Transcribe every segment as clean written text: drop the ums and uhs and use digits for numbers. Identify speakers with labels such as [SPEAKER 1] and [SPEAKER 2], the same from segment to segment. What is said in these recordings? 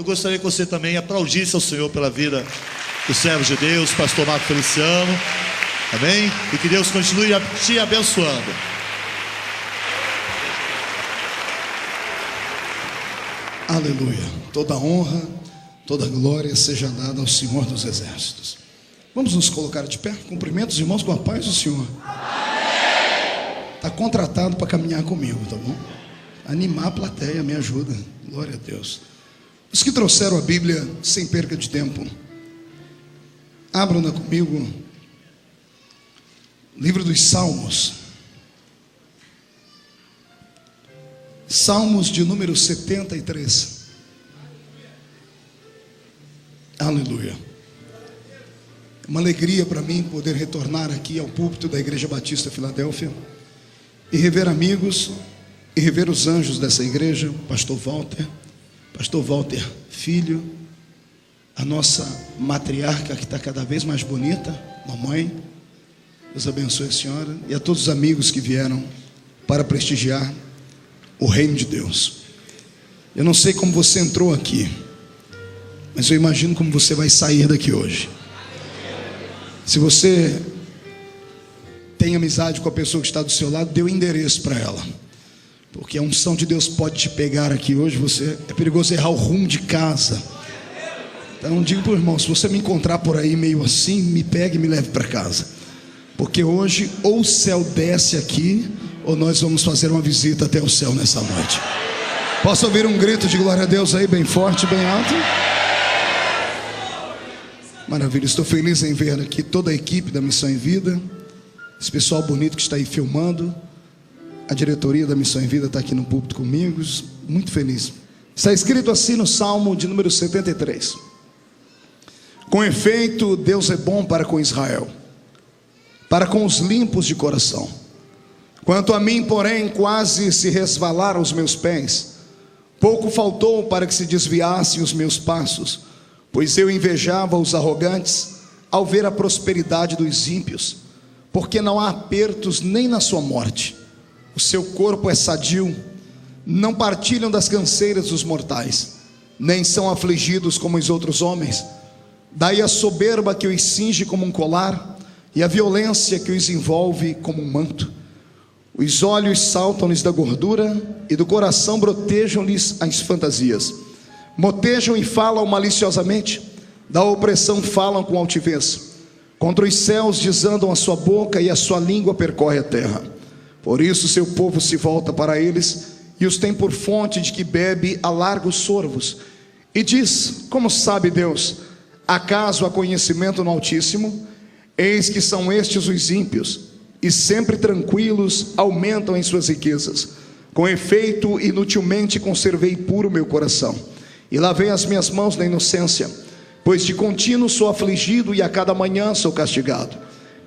[SPEAKER 1] eu gostaria que você também aplaudisse ao Senhor pela vida do servo de Deus, pastor Marco Feliciano. Amém? E que Deus continue te abençoando.
[SPEAKER 2] Aleluia. Toda honra, toda glória seja dada ao Senhor dos Exércitos. Vamos nos colocar de pé. Cumprimento os irmãos com a paz do Senhor. Está contratado para caminhar comigo, tá bom? Animar a plateia, me ajuda. Glória a Deus. Os que trouxeram a Bíblia, sem perca de tempo, abram-na comigo. Livro dos Salmos. Salmos de número 73. Aleluia. É uma alegria para mim poder retornar aqui ao púlpito da Igreja Batista Filadélfia e rever amigos e rever os anjos dessa igreja, Pastor Walter filho, a nossa matriarca que está cada vez mais bonita, mamãe. Deus abençoe a senhora e a todos os amigos que vieram para prestigiar o reino de Deus. Eu não sei como você entrou aqui, mas eu imagino como você vai sair daqui hoje. Se você tem amizade com a pessoa que está do seu lado, dê o endereço para ela, porque a unção de Deus pode te pegar aqui hoje. É perigoso errar o rumo de casa. Então digo para o irmão, se você me encontrar por aí meio assim, me pegue e me leve para casa, porque hoje ou o céu desce aqui, ou nós vamos fazer uma visita até o céu nessa noite. Posso ouvir um grito de glória a Deus aí, bem forte, bem alto? Maravilha, estou feliz em ver aqui toda a equipe da Missão em Vida, esse pessoal bonito que está aí filmando. A diretoria da Missão em Vida está aqui no púlpito comigo, muito feliz. Está escrito assim no Salmo de número 73: com efeito, Deus é bom para com Israel, para com os limpos de coração. Quanto a mim, porém, quase se resvalaram os meus pés, pouco faltou para que se desviassem os meus passos, pois eu invejava os arrogantes ao ver a prosperidade dos ímpios, porque não há apertos nem na sua morte. O seu corpo é sadio, não partilham das canseiras dos mortais, nem são afligidos como os outros homens. Daí a soberba que os cinge como um colar, e a violência que os envolve como um manto. Os olhos saltam-lhes da gordura, e do coração brotejam-lhes as fantasias. Motejam e falam maliciosamente, da opressão falam com altivez. Contra os céus desandam a sua boca, e a sua língua percorre a terra. Por isso seu povo se volta para eles, e os tem por fonte de que bebe a largos sorvos. E diz: como sabe Deus? Acaso há conhecimento no Altíssimo? Eis que são estes os ímpios, e sempre tranquilos aumentam em suas riquezas. Com efeito, inutilmente conservei puro meu coração, e lavei as minhas mãos na inocência, pois de contínuo sou afligido, e a cada manhã sou castigado.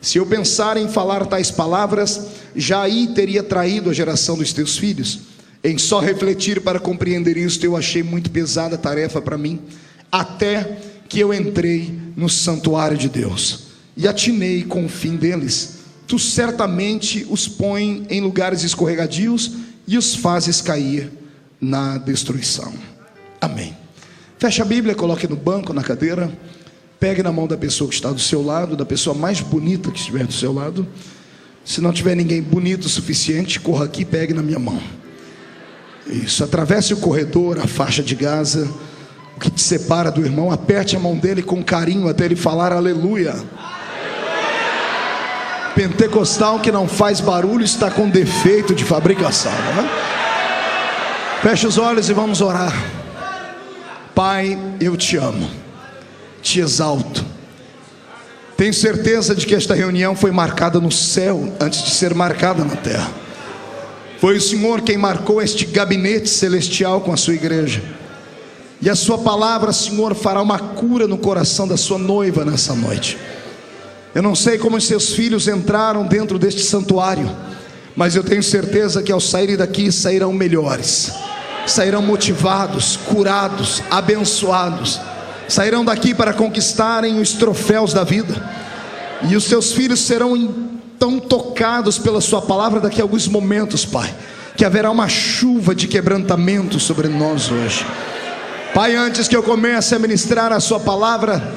[SPEAKER 2] Se eu pensar em falar tais palavras, já aí teria traído a geração dos teus filhos. Em só refletir para compreender isto, eu achei muito pesada a tarefa para mim, até que eu entrei no santuário de Deus, e atinei com o fim deles. Tu certamente os pões em lugares escorregadios, e os fazes cair na destruição. Amém. Feche a Bíblia, coloque no banco, na cadeira. Pegue na mão da pessoa que está do seu lado, da pessoa mais bonita que estiver do seu lado. Se não tiver ninguém bonito o suficiente, corra aqui e pegue na minha mão. Isso, atravesse o corredor, a faixa de Gaza, o que te separa do irmão. Aperte a mão dele com carinho até ele falar aleluia. Pentecostal que não faz barulho está com defeito de fabricação, né? Feche os olhos e vamos orar. Pai, eu te amo, te exalto. Tenho certeza de que esta reunião foi marcada no céu antes de ser marcada na terra. Foi o Senhor quem marcou este gabinete celestial com a sua igreja. E a sua palavra, Senhor, fará uma cura no coração da sua noiva nessa noite. Eu não sei como os seus filhos entraram dentro deste santuário, mas eu tenho certeza que ao saírem daqui sairão melhores, sairão motivados, curados, abençoados. Sairão daqui para conquistarem os troféus da vida, e os seus filhos serão tão tocados pela sua palavra daqui a alguns momentos, Pai, que haverá uma chuva de quebrantamento sobre nós hoje. Pai, antes que eu comece a ministrar a sua palavra,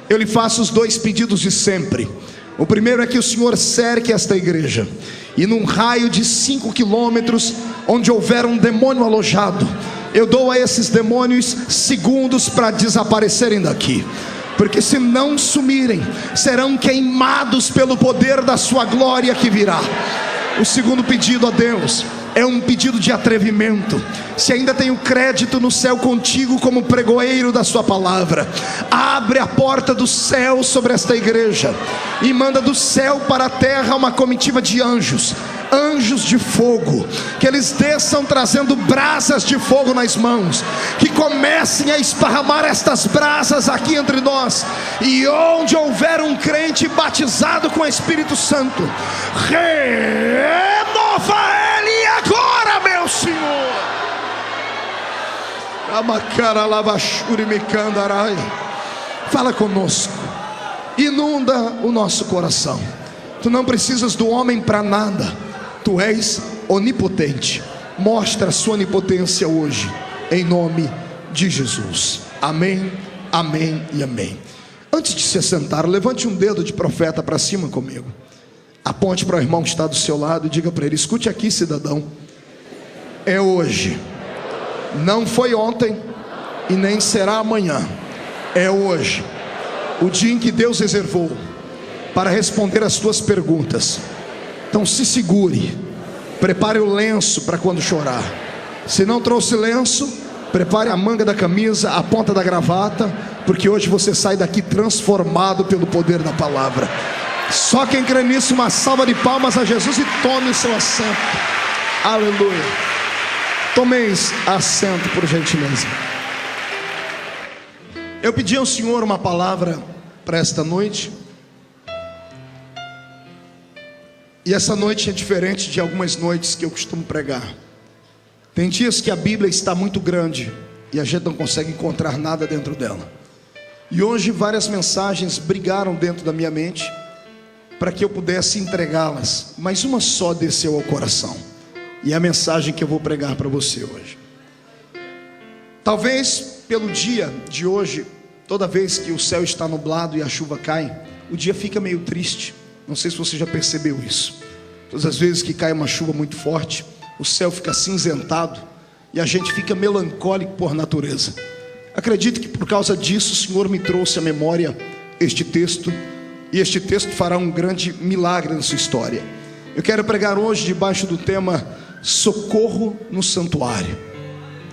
[SPEAKER 2] eu lhe faço os 2 pedidos de sempre. O primeiro é que o Senhor cerque esta igreja, e num raio de 5 quilômetros, onde houver um demônio alojado, eu dou a esses demônios segundos para desaparecerem daqui, porque se não sumirem, serão queimados pelo poder da sua glória que virá. O segundo pedido a Deus é um pedido de atrevimento. Se ainda tenho crédito no céu contigo como pregoeiro da sua palavra, abre a porta do céu sobre esta igreja e manda do céu para a terra uma comitiva de anjos, anjos de fogo, que eles desçam trazendo brasas de fogo nas mãos, que comecem a esparramar estas brasas aqui entre nós, e onde houver um crente batizado com o Espírito Santo, renova ele agora, meu Senhor. Fala conosco, inunda o nosso coração. Tu não precisas do homem para nada, tu és onipotente. Mostra a sua onipotência hoje, em nome de Jesus. Amém, amém e amém. Antes de se sentar, levante um dedo de profeta para cima comigo. Aponte para o irmão que está do seu lado e diga para ele: escute aqui, cidadão, é hoje, não foi ontem e nem será amanhã, é hoje, o dia em que Deus reservou para responder as tuas perguntas. Então se segure, prepare o lenço para quando chorar. Se não trouxe lenço, prepare a manga da camisa, a ponta da gravata, porque hoje você sai daqui transformado pelo poder da palavra. Só quem crê nisso, uma salva de palmas a Jesus e tome o seu assento. Aleluia. Tomeis assento, por gentileza. Eu pedi ao Senhor uma palavra para esta noite, e essa noite é diferente de algumas noites que eu costumo pregar. Tem dias que a Bíblia está muito grande e a gente não consegue encontrar nada dentro dela. E hoje várias mensagens brigaram dentro da minha mente para que eu pudesse entregá-las, mas uma só desceu ao coração, e é a mensagem que eu vou pregar para você hoje. Talvez pelo dia de hoje, toda vez que o céu está nublado e a chuva cai, o dia fica meio triste. Não sei se você já percebeu isso. Todas as vezes que cai uma chuva muito forte, o céu fica acinzentado e a gente fica melancólico por natureza. Acredito que por causa disso o Senhor me trouxe à memória este texto, e este texto fará um grande milagre na sua história. Eu quero pregar hoje debaixo do tema socorro no santuário,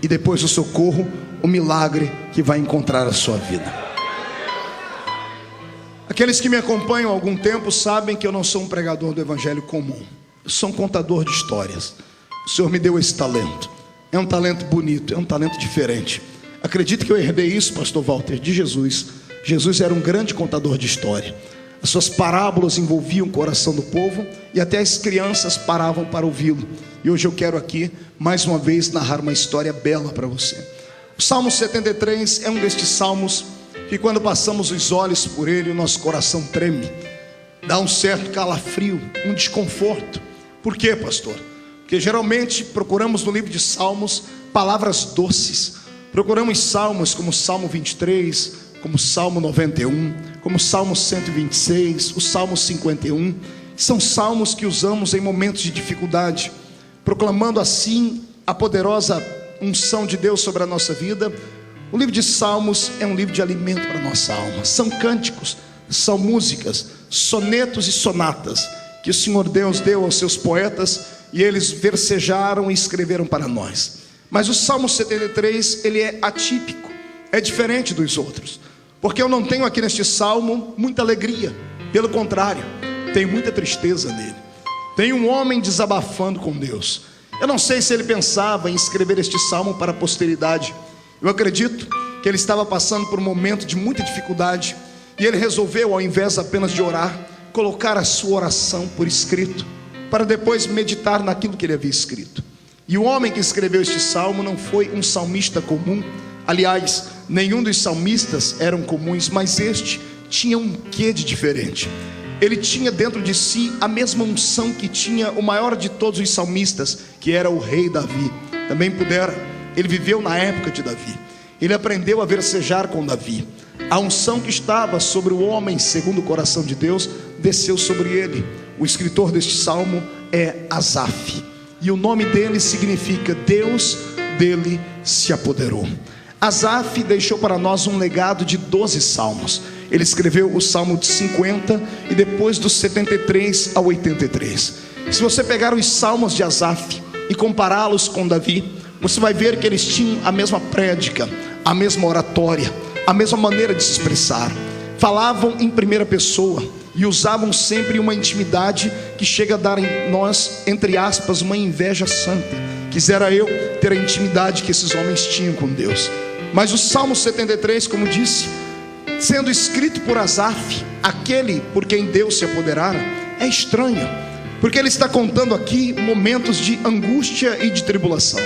[SPEAKER 2] e depois do socorro, o milagre que vai encontrar a sua vida. Aqueles que me acompanham há algum tempo sabem que eu não sou um pregador do evangelho comum. Eu sou um contador de histórias. O Senhor me deu esse talento. É um talento bonito, é um talento diferente. Acredito que eu herdei isso, pastor Walter, de Jesus. Jesus era um grande contador de história. As suas parábolas envolviam o coração do povo, e até as crianças paravam para ouvi-lo. E hoje eu quero aqui, mais uma vez, narrar uma história bela para você. O Salmo 73 é um destes salmos que, quando passamos os olhos por ele, o nosso coração treme. Dá um certo calafrio, um desconforto. Por quê, pastor? Porque geralmente procuramos no livro de Salmos palavras doces. Procuramos salmos como o Salmo 23, como o Salmo 91, como o Salmo 126, o Salmo 51. São salmos que usamos em momentos de dificuldade, proclamando assim a poderosa unção de Deus sobre a nossa vida. O livro de Salmos é um livro de alimento para a nossa alma. São cânticos, são músicas, sonetos e sonatas que o Senhor Deus deu aos seus poetas, e eles versejaram e escreveram para nós. Mas o Salmo 73, ele é atípico, é diferente dos outros, porque eu não tenho aqui neste salmo muita alegria. Pelo contrário, tem muita tristeza nele. Tem um homem desabafando com Deus. Eu não sei se ele pensava em escrever este salmo para a posteridade. Eu acredito que ele estava passando por um momento de muita dificuldade, e ele resolveu, ao invés apenas de orar, colocar a sua oração por escrito, para depois meditar naquilo que ele havia escrito. E o homem que escreveu este salmo não foi um salmista comum. Aliás, nenhum dos salmistas eram comuns, mas este tinha um quê de diferente. Ele tinha dentro de si a mesma unção que tinha o maior de todos os salmistas, que era o rei Davi. Também ele viveu na época de Davi. Ele aprendeu a versejar com Davi. A unção que estava sobre o homem segundo o coração de Deus desceu sobre ele. O escritor deste salmo é Asaf, e o nome dele significa Deus dele se apoderou. Asaf deixou para nós um legado de 12 salmos. Ele escreveu o salmo de 50 e depois dos 73 ao 83. Se você pegar os salmos de Asaf e compará-los com Davi, você vai ver que eles tinham a mesma prédica, a mesma oratória, a mesma maneira de se expressar. Falavam em primeira pessoa e usavam sempre uma intimidade que chega a dar em nós, entre aspas, uma inveja santa. Quisera eu ter a intimidade que esses homens tinham com Deus. Mas o Salmo 73, como disse, sendo escrito por Asaf, aquele por quem Deus se apoderara, é estranho, porque ele está contando aqui momentos de angústia e de tribulação.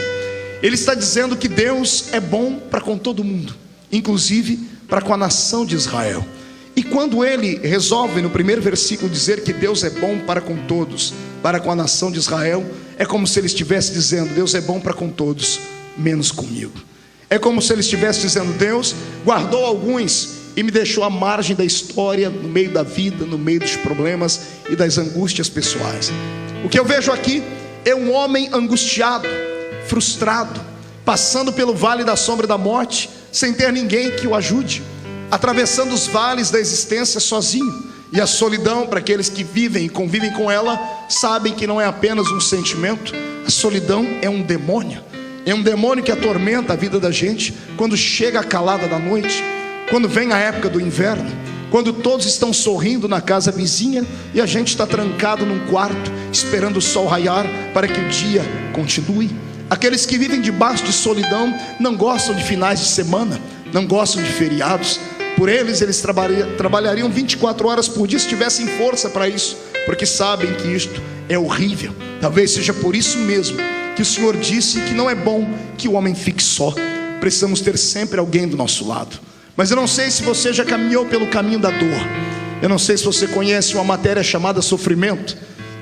[SPEAKER 2] Ele está dizendo que Deus é bom para com todo mundo, inclusive para com a nação de Israel. E quando ele resolve no primeiro versículo dizer que Deus é bom para com todos, para com a nação de Israel, é como se ele estivesse dizendo: Deus é bom para com todos, menos comigo. É como se ele estivesse dizendo: Deus guardou alguns e me deixou à margem da história, no meio da vida, no meio dos problemas e das angústias pessoais. O que eu vejo aqui é um homem angustiado, frustrado, passando pelo vale da sombra da morte, sem ter ninguém que o ajude, atravessando os vales da existência sozinho. E a solidão, para aqueles que vivem e convivem com ela, sabem que não é apenas um sentimento. A solidão é um demônio. É um demônio que atormenta a vida da gente quando chega a calada da noite, quando vem a época do inverno, quando todos estão sorrindo na casa vizinha e a gente está trancado num quarto, esperando o sol raiar para que o dia continue. Aqueles que vivem debaixo de solidão não gostam de finais de semana, não gostam de feriados. Por eles trabalhariam 24 horas por dia se tivessem força para isso, porque sabem que isto é horrível. Talvez seja por isso mesmo que o Senhor disse que não é bom que o homem fique só. Precisamos ter sempre alguém do nosso lado. Mas eu não sei se você já caminhou pelo caminho da dor. Eu não sei se você conhece uma matéria chamada sofrimento.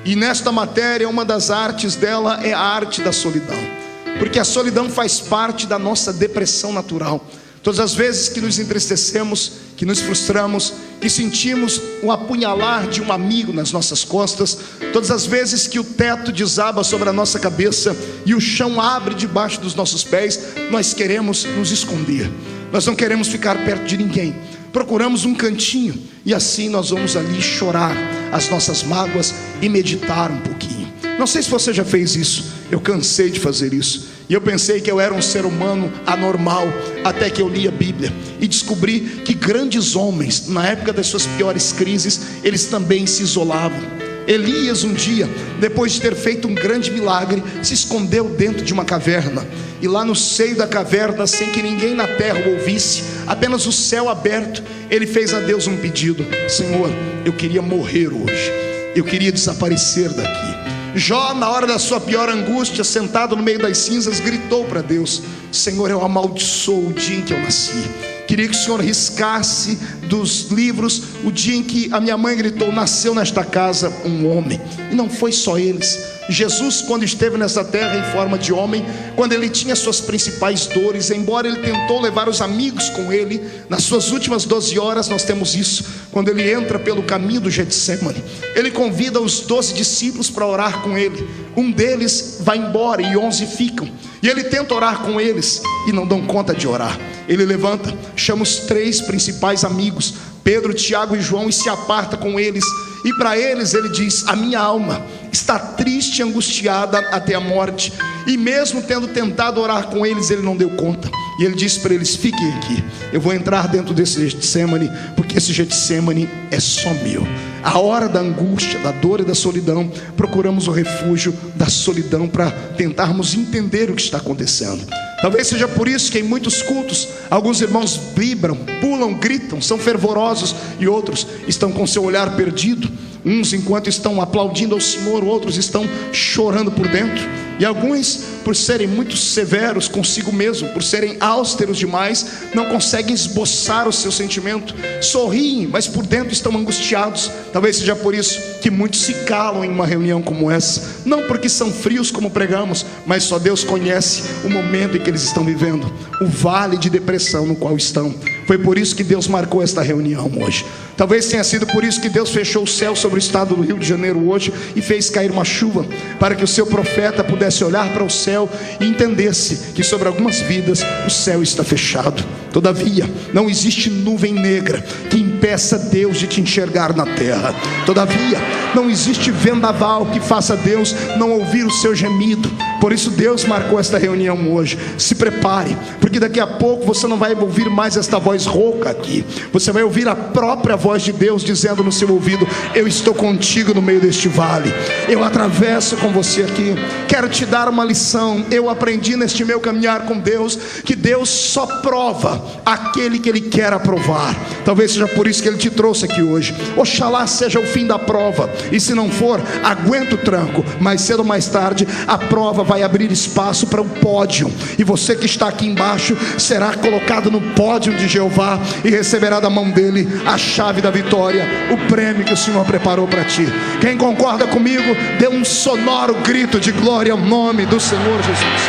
[SPEAKER 2] E nesta matéria, uma das artes dela é a arte da solidão, porque a solidão faz parte da nossa depressão natural. Todas as vezes que nos entristecemos, que nos frustramos, que sentimos um apunhalar de um amigo nas nossas costas, todas as vezes que o teto desaba sobre a nossa cabeça e o chão abre debaixo dos nossos pés, nós queremos nos esconder. Nós não queremos ficar perto de ninguém. Procuramos um cantinho e assim nós vamos ali chorar as nossas mágoas e meditar um pouquinho. Não sei se você já fez isso. Eu cansei de fazer isso. E eu pensei que eu era um ser humano anormal, até que eu li a Bíblia e descobri que grandes homens, na época das suas piores crises, eles também se isolavam. Elias um dia, depois de ter feito um grande milagre, se escondeu dentro de uma caverna. E lá no seio da caverna, sem que ninguém na terra o ouvisse, apenas o céu aberto, ele fez a Deus um pedido: Senhor, eu queria morrer hoje, eu queria desaparecer daqui. Jó, na hora da sua pior angústia, sentado no meio das cinzas, gritou para Deus: Senhor, eu amaldiçoo o dia em que eu nasci. Queria que o Senhor riscasse dos livros o dia em que a minha mãe gritou: nasceu nesta casa um homem. E não foi só eles. Jesus, quando esteve nessa terra em forma de homem, quando ele tinha suas principais dores, embora ele tentou levar os amigos com ele, nas suas últimas 12 horas nós temos isso, quando ele entra pelo caminho do Getsemane, ele convida os 12 discípulos para orar com ele. Um deles vai embora e 11 ficam, e ele tenta orar com eles e não dão conta de orar. Ele levanta, chama os 3 principais amigos, Pedro, Tiago e João, e se aparta com eles. E para eles ele diz: a minha alma está triste e angustiada até a morte. E mesmo tendo tentado orar com eles, ele não deu conta. E ele disse para eles: fiquem aqui, eu vou entrar dentro desse Getsemane, porque esse Getsemane é só meu. A hora da angústia, da dor e da solidão, procuramos o refúgio da solidão para tentarmos entender o que está acontecendo. Talvez seja por isso que em muitos cultos alguns irmãos vibram, pulam, gritam, são fervorosos, e outros estão com seu olhar perdido. Uns enquanto estão aplaudindo ao Senhor, outros estão chorando por dentro. E alguns, por serem muito severos consigo mesmo, por serem austeros demais, não conseguem esboçar o seu sentimento. Sorriem, mas por dentro estão angustiados. Talvez seja por isso que muitos se calam em uma reunião como essa. Não porque são frios como pregamos, mas só Deus conhece o momento em que eles estão vivendo, o vale de depressão no qual estão. Foi por isso que Deus marcou esta reunião hoje. Talvez tenha sido por isso que Deus fechou o céu sobre o estado do Rio de Janeiro hoje e fez cair uma chuva, para que o seu profeta pudesse olhar para o céu e entendesse que sobre algumas vidas o céu está fechado. Todavia, não existe nuvem negra que impeça Deus de te enxergar na terra. Todavia, não existe vendaval que faça Deus não ouvir o seu gemido. Por isso Deus marcou esta reunião hoje. Se prepare, porque daqui a pouco você não vai ouvir mais esta voz rouca aqui. Você vai ouvir a própria voz de Deus dizendo no seu ouvido: eu estou contigo no meio deste vale, eu atravesso com você aqui. Quero te dar uma lição. Eu aprendi neste meu caminhar com Deus que Deus só prova aquele que Ele quer aprovar. Talvez seja por isso que Ele te trouxe aqui hoje. Oxalá seja o fim da prova, e se não for, aguenta o tranco. Mais cedo ou mais tarde a prova vai abrir espaço para um pódio, e você que está aqui embaixo será colocado no pódio de Jeová e receberá da mão dele a chave da vitória, o prêmio que o Senhor preparou para ti. Quem concorda comigo, dê um sonoro grito de glória ao nome do Senhor Jesus.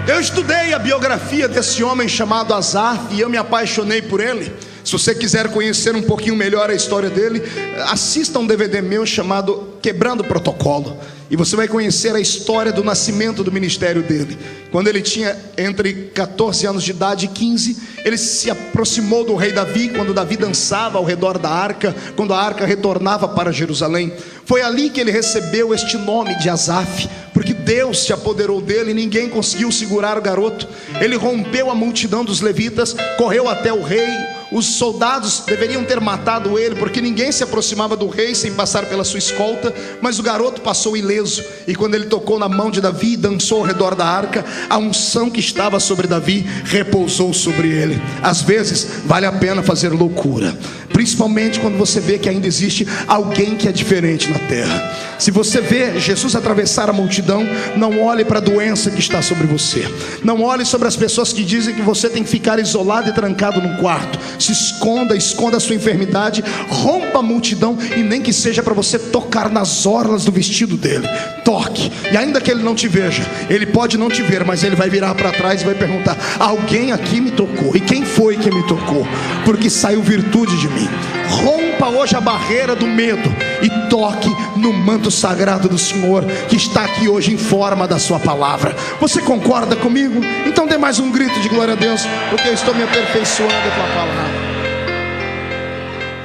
[SPEAKER 2] Eu estudei a biografia desse homem chamado Asaf e eu me apaixonei por ele. Se você quiser conhecer um pouquinho melhor a história dele, assista um DVD meu chamado Quebrando o Protocolo, e você vai conhecer a história do nascimento do ministério dele. Quando ele tinha entre 14 anos de idade e 15, ele se aproximou do rei Davi, quando Davi dançava ao redor da arca, quando a arca retornava para Jerusalém. Foi ali que ele recebeu este nome de Asaf, porque Deus se apoderou dele e ninguém conseguiu segurar o garoto. Ele rompeu a multidão dos levitas, correu até o rei. Os soldados deveriam ter matado ele, porque ninguém se aproximava do rei sem passar pela sua escolta, mas o garoto passou ileso. E quando ele tocou na mão de Davi e dançou ao redor da arca, a unção que estava sobre Davi repousou sobre ele. Às vezes vale a pena fazer loucura, principalmente quando você vê que ainda existe alguém que é diferente na terra. Se você vê Jesus atravessar a multidão, não olhe para a doença que está sobre você. Não olhe sobre as pessoas que dizem que você tem que ficar isolado e trancado num quarto. Se esconda a sua enfermidade, rompa a multidão, e nem que seja para você tocar nas orlas do vestido dele. Toque, e ainda que ele não te veja, ele pode não te ver, mas ele vai virar para trás e vai perguntar: alguém aqui me tocou? E quem foi que me tocou? Porque saiu virtude de mim. Rompa hoje a barreira do medo e toque no manto sagrado do Senhor, que está aqui hoje em forma da sua palavra. Você concorda comigo? Então dê mais um grito de glória a Deus, porque eu estou me aperfeiçoando com a palavra.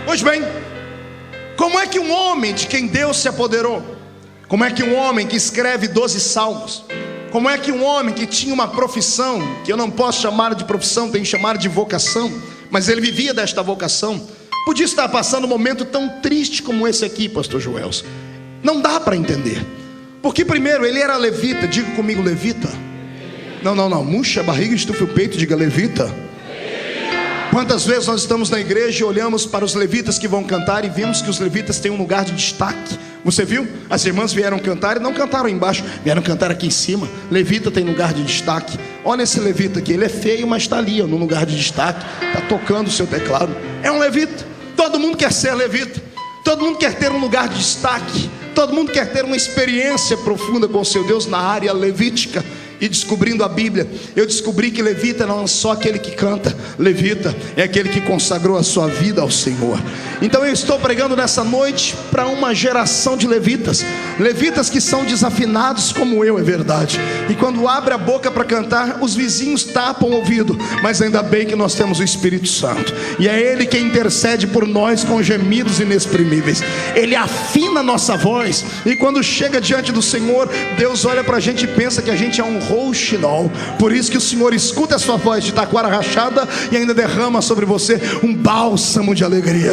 [SPEAKER 2] Pois bem, como é que um homem de quem Deus se apoderou, como é que um homem que escreve 12 salmos, como é que um homem que tinha uma profissão, que eu não posso chamar de profissão, tenho que chamar de vocação, mas ele vivia desta vocação, podia estar passando um momento tão triste como esse aqui, pastor Joels? Não dá para entender. Porque primeiro, ele era levita. Diga comigo, levita. Não, murcha a barriga, estufe o peito, diga levita. Quantas vezes nós estamos na igreja e olhamos para os levitas que vão cantar e vemos que os levitas têm um lugar de destaque. Você viu? As irmãs vieram cantar e não cantaram embaixo, vieram cantar aqui em cima. Levita tem lugar de destaque. Olha esse levita aqui, ele é feio, mas está ali, no lugar de destaque, está tocando o seu teclado. É um levita. Todo mundo quer ser levita. Todo mundo quer ter um lugar de destaque. Todo mundo quer ter uma experiência profunda com o seu Deus na área levítica. E descobrindo a Bíblia, eu descobri que levita não é só aquele que canta. Levita é aquele que consagrou a sua vida ao Senhor. Então eu estou pregando nessa noite para uma geração de levitas. Levitas que são desafinados como eu, é verdade. E quando abre a boca para cantar, os vizinhos tapam o ouvido. Mas ainda bem que nós temos o Espírito Santo, e é Ele quem intercede por nós com gemidos inexprimíveis. Ele afina a nossa voz, e quando chega diante do Senhor, Deus olha para a gente e pensa que a gente é um rouxinol. Por isso que o Senhor escuta a sua voz de taquara rachada e ainda derrama sobre você um bálsamo de alegria.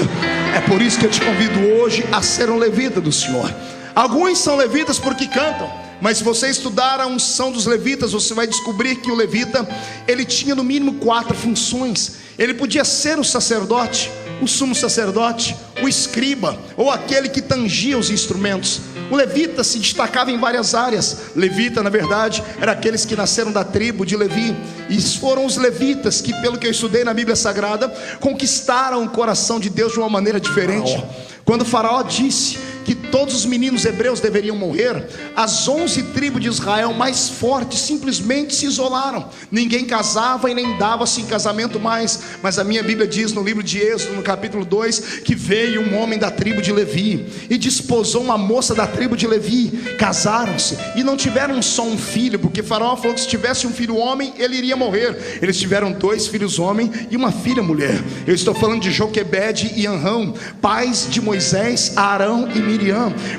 [SPEAKER 2] É por isso que eu te convido hoje a ser um levita do Senhor. Alguns são levitas porque cantam, mas se você estudar a unção dos levitas, você vai descobrir que o levita, ele tinha no mínimo 4 funções. Ele podia ser o sacerdote, o sumo sacerdote, o escriba, ou aquele que tangia os instrumentos. O levita se destacava em várias áreas. Levita, na verdade, era aqueles que nasceram da tribo de Levi. E foram os levitas que, pelo que eu estudei na Bíblia Sagrada, conquistaram o coração de Deus de uma maneira diferente. Quando o faraó disse que todos os meninos hebreus deveriam morrer, as 11 tribos de Israel mais fortes simplesmente se isolaram. Ninguém casava e nem dava-se em casamento mais. Mas a minha Bíblia diz no livro de Êxodo, no capítulo 2, que veio um homem da tribo de Levi e desposou uma moça da tribo de Levi. Casaram-se e não tiveram só um filho, porque faraó falou que se tivesse um filho homem, ele iria morrer. Eles tiveram 2 filhos homem e uma filha mulher. Eu estou falando de Joquebede e Anrão, pais de Moisés, Arão e Miriam.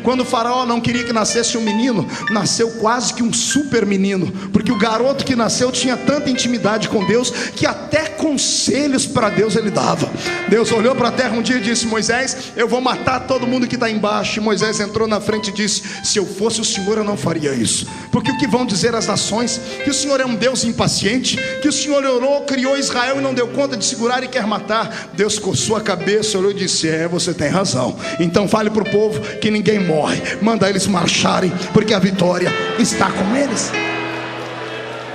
[SPEAKER 2] Quando o faraó não queria que nascesse um menino, nasceu quase que um super menino, porque o garoto que nasceu tinha tanta intimidade com Deus, que até conselhos para Deus ele dava. Deus olhou para a terra um dia e disse: Moisés, eu vou matar todo mundo que está embaixo. E Moisés entrou na frente e disse: se eu fosse o Senhor, eu não faria isso. Porque o que vão dizer as nações? Que o Senhor é um Deus impaciente, que o Senhor orou, criou Israel e não deu conta de segurar e quer matar. Deus coçou a cabeça, olhou e disse: você tem razão. Então fale para o povo que ninguém morre, manda eles marcharem, porque a vitória está com eles.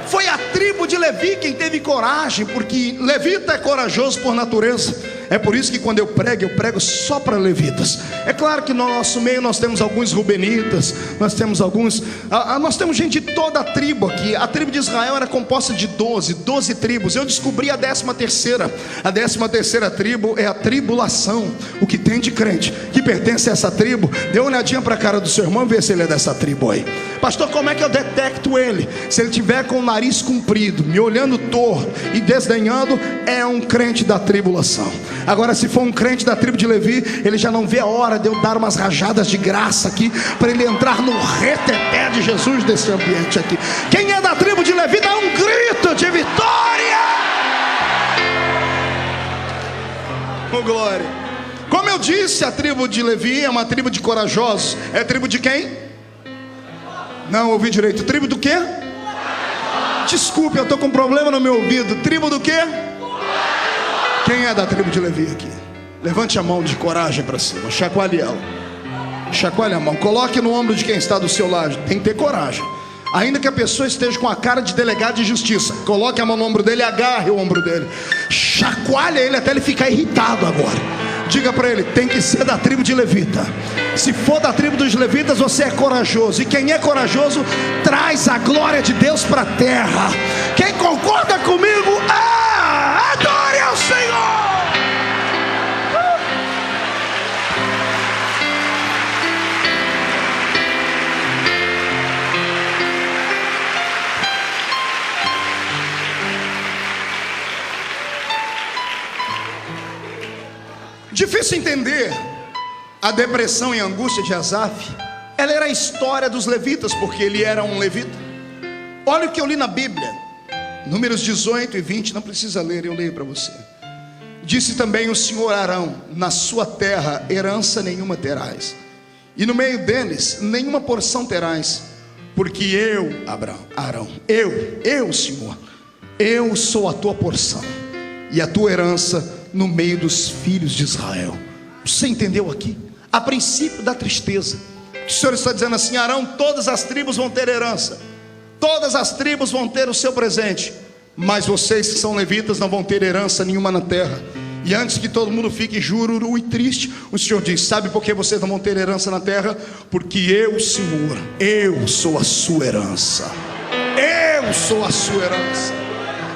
[SPEAKER 2] Foi a tribo de Levi quem teve coragem, porque levita é corajoso por natureza. É por isso que quando eu prego só para levitas. É claro que no nosso meio nós temos alguns rubenitas, nós temos gente de toda a tribo aqui. A tribo de Israel era composta de 12 tribos. Eu descobri a 13ª. A 13ª tribo é a tribulação. O que tem de crente que pertence a essa tribo, dê uma olhadinha para a cara do seu irmão e vê se ele é dessa tribo aí. Pastor, como é que eu detecto ele? Se ele tiver com o nariz comprido, me olhando torto e desdenhando, é um crente da tribulação. Agora, se for um crente da tribo de Levi, ele já não vê a hora de eu dar umas rajadas de graça aqui, para ele entrar no reteté de Jesus desse ambiente aqui. Quem é da tribo de Levi, dá um grito de vitória! Oh, glória! Como eu disse, a tribo de Levi é uma tribo de corajosos. É tribo de quem? Não ouvi direito. Tribo do quê? Desculpe, eu estou com um problema no meu ouvido. Tribo do quê? Quem é da tribo de Levi aqui? Levante a mão de coragem para cima, chacoalhe ela. Chacoalhe a mão, coloque no ombro de quem está do seu lado. Tem que ter coragem. Ainda que a pessoa esteja com a cara de delegado de justiça, coloque a mão no ombro dele e agarre o ombro dele. Chacoalhe ele até ele ficar irritado agora. Diga para ele: tem que ser da tribo de Levita. Se for da tribo dos levitas, você é corajoso. E quem é corajoso traz a glória de Deus para a terra. Quem concorda comigo, adore ao Senhor. Difícil entender a depressão e a angústia de Asaf. Ela era a história dos levitas, porque ele era um levita. Olha o que eu li na Bíblia, Números 18 e 20, não precisa ler, eu leio para você. Disse também o Senhor a Arão: na sua terra herança nenhuma terás, e no meio deles nenhuma porção terás, porque eu, Arão, eu Senhor, eu sou a tua porção e a tua herança no meio dos filhos de Israel. Você entendeu aqui? A princípio da tristeza, o Senhor está dizendo assim: Arão, todas as tribos vão ter herança, todas as tribos vão ter o seu presente, mas vocês que são levitas não vão ter herança nenhuma na terra. E antes que todo mundo fique jururu e triste, o Senhor diz: sabe por que vocês não vão ter herança na terra? Porque eu, Senhor, eu sou a sua herança. Eu sou a sua herança.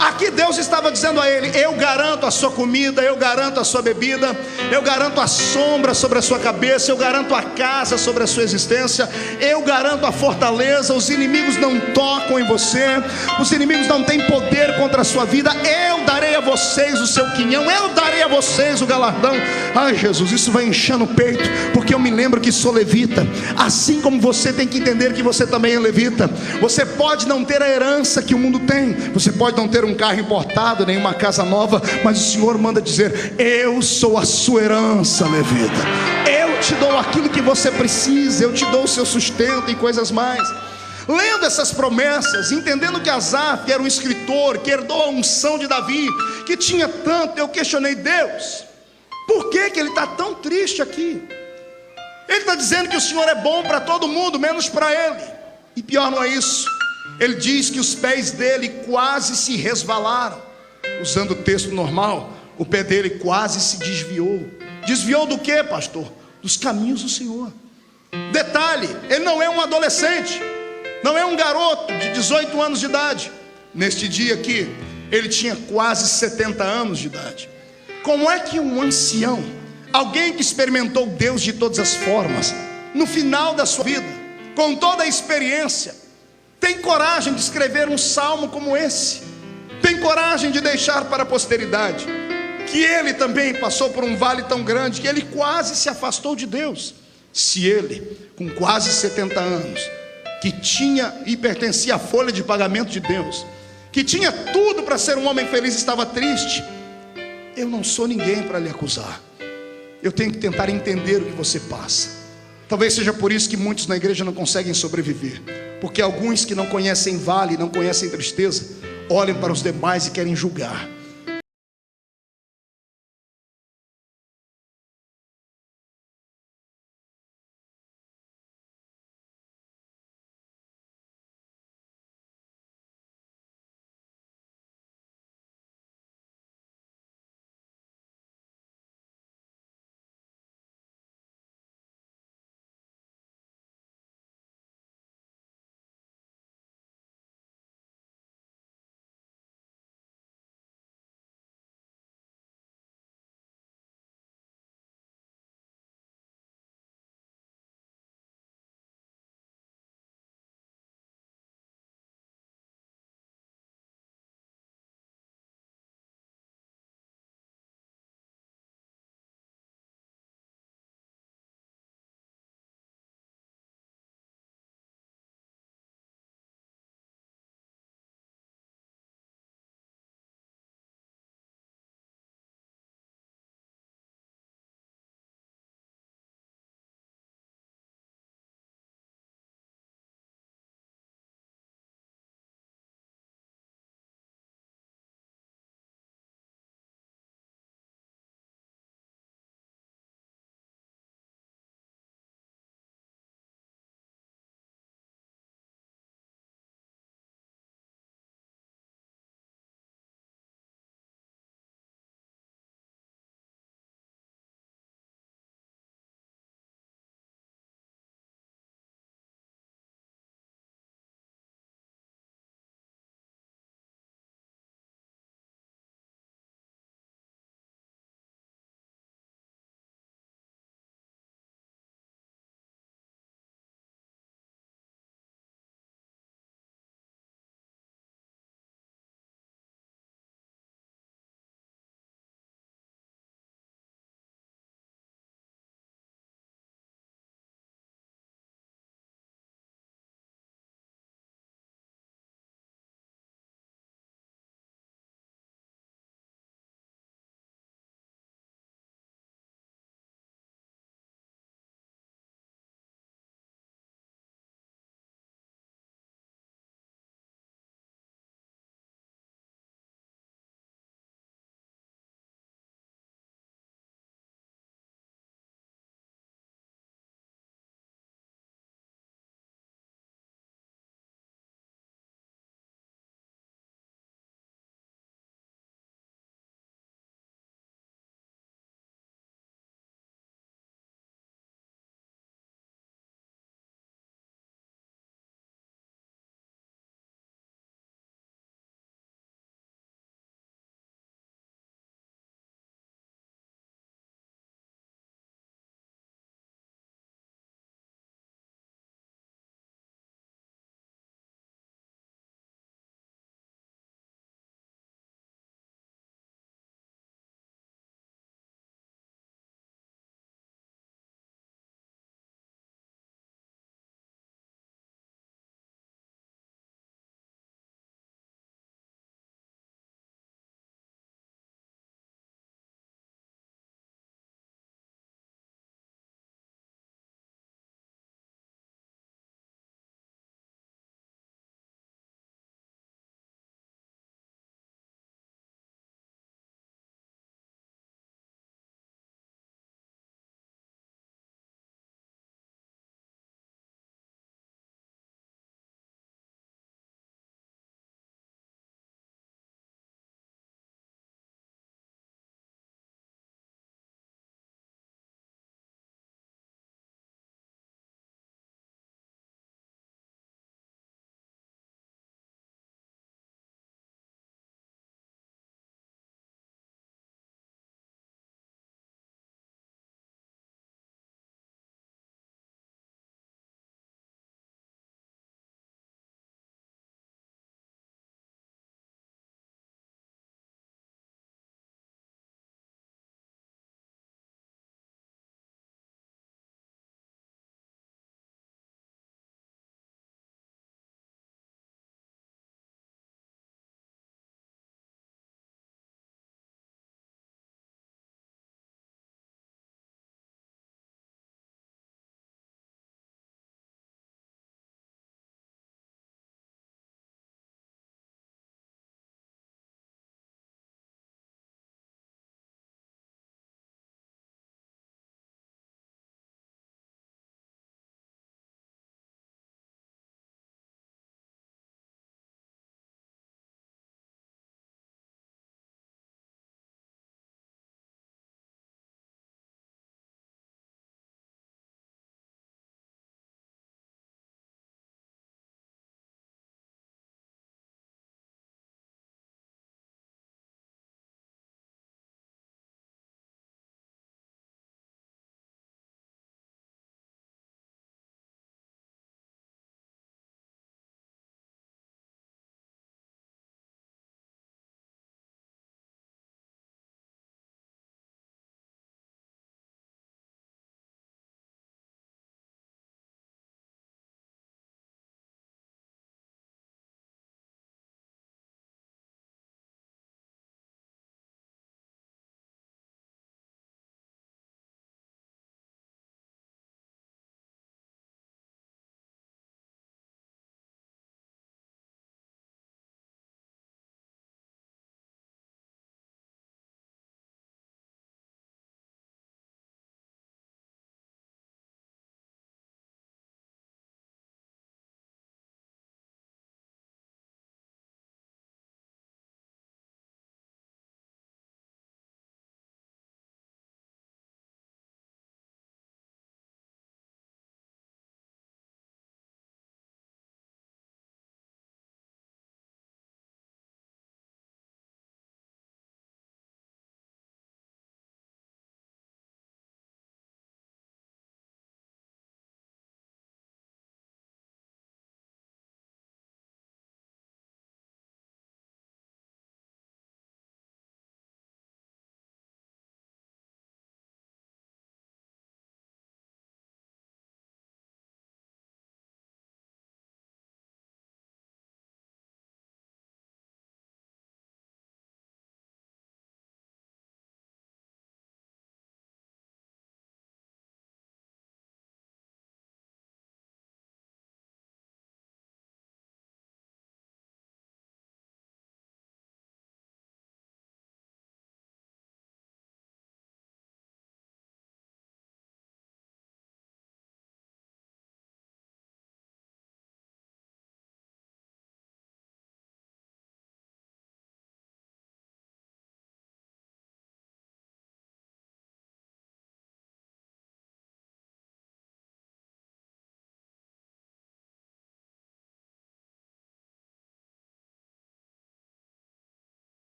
[SPEAKER 2] Aqui Deus estava dizendo a ele: eu garanto a sua comida, eu garanto a sua bebida, eu garanto a sombra sobre a sua cabeça, eu garanto a casa sobre a sua existência, eu garanto a fortaleza. Os inimigos não tocam em você, os inimigos não têm poder contra a sua vida. Eu darei a vocês o seu quinhão, eu darei a vocês o galardão. Ai, Jesus, isso vai enchendo o peito, porque eu me lembro que sou levita. Assim como você tem que entender que você também é levita. Você pode não ter a herança que o mundo tem, você pode não ter um carro importado, nem uma casa nova, mas o Senhor manda dizer: eu sou a sua herança, levita. Eu te dou aquilo que você precisa, eu te dou o seu sustento e coisas mais. Lendo essas promessas, entendendo que Asaf era um escritor que herdou a unção de Davi, que tinha tanto, eu questionei: Deus, por que ele está tão triste aqui? Ele está dizendo que o Senhor é bom para todo mundo, menos para ele. E pior não é isso. Ele diz que os pés dele quase se resvalaram. Usando o texto normal, o pé dele quase se desviou. Desviou do que, pastor? Dos caminhos do Senhor. Detalhe, ele não é um adolescente, não é um garoto de 18 anos de idade. Neste dia aqui, ele tinha quase 70 anos de idade. Como é que um ancião, alguém que experimentou Deus de todas as formas, no final da sua vida, com toda a experiência, tem coragem de escrever um salmo como esse? Tem coragem de deixar para a posteridade que ele também passou por um vale tão grande que ele quase se afastou de Deus? Se ele, com quase 70 anos, que tinha e pertencia à folha de pagamento de Deus, que tinha tudo para ser um homem feliz, estava triste, eu não sou ninguém para lhe acusar. Eu tenho que tentar entender o que você passa. Talvez seja por isso que muitos na igreja não conseguem sobreviver, porque alguns que não conhecem vale, não conhecem tristeza, olham para os demais e querem julgar.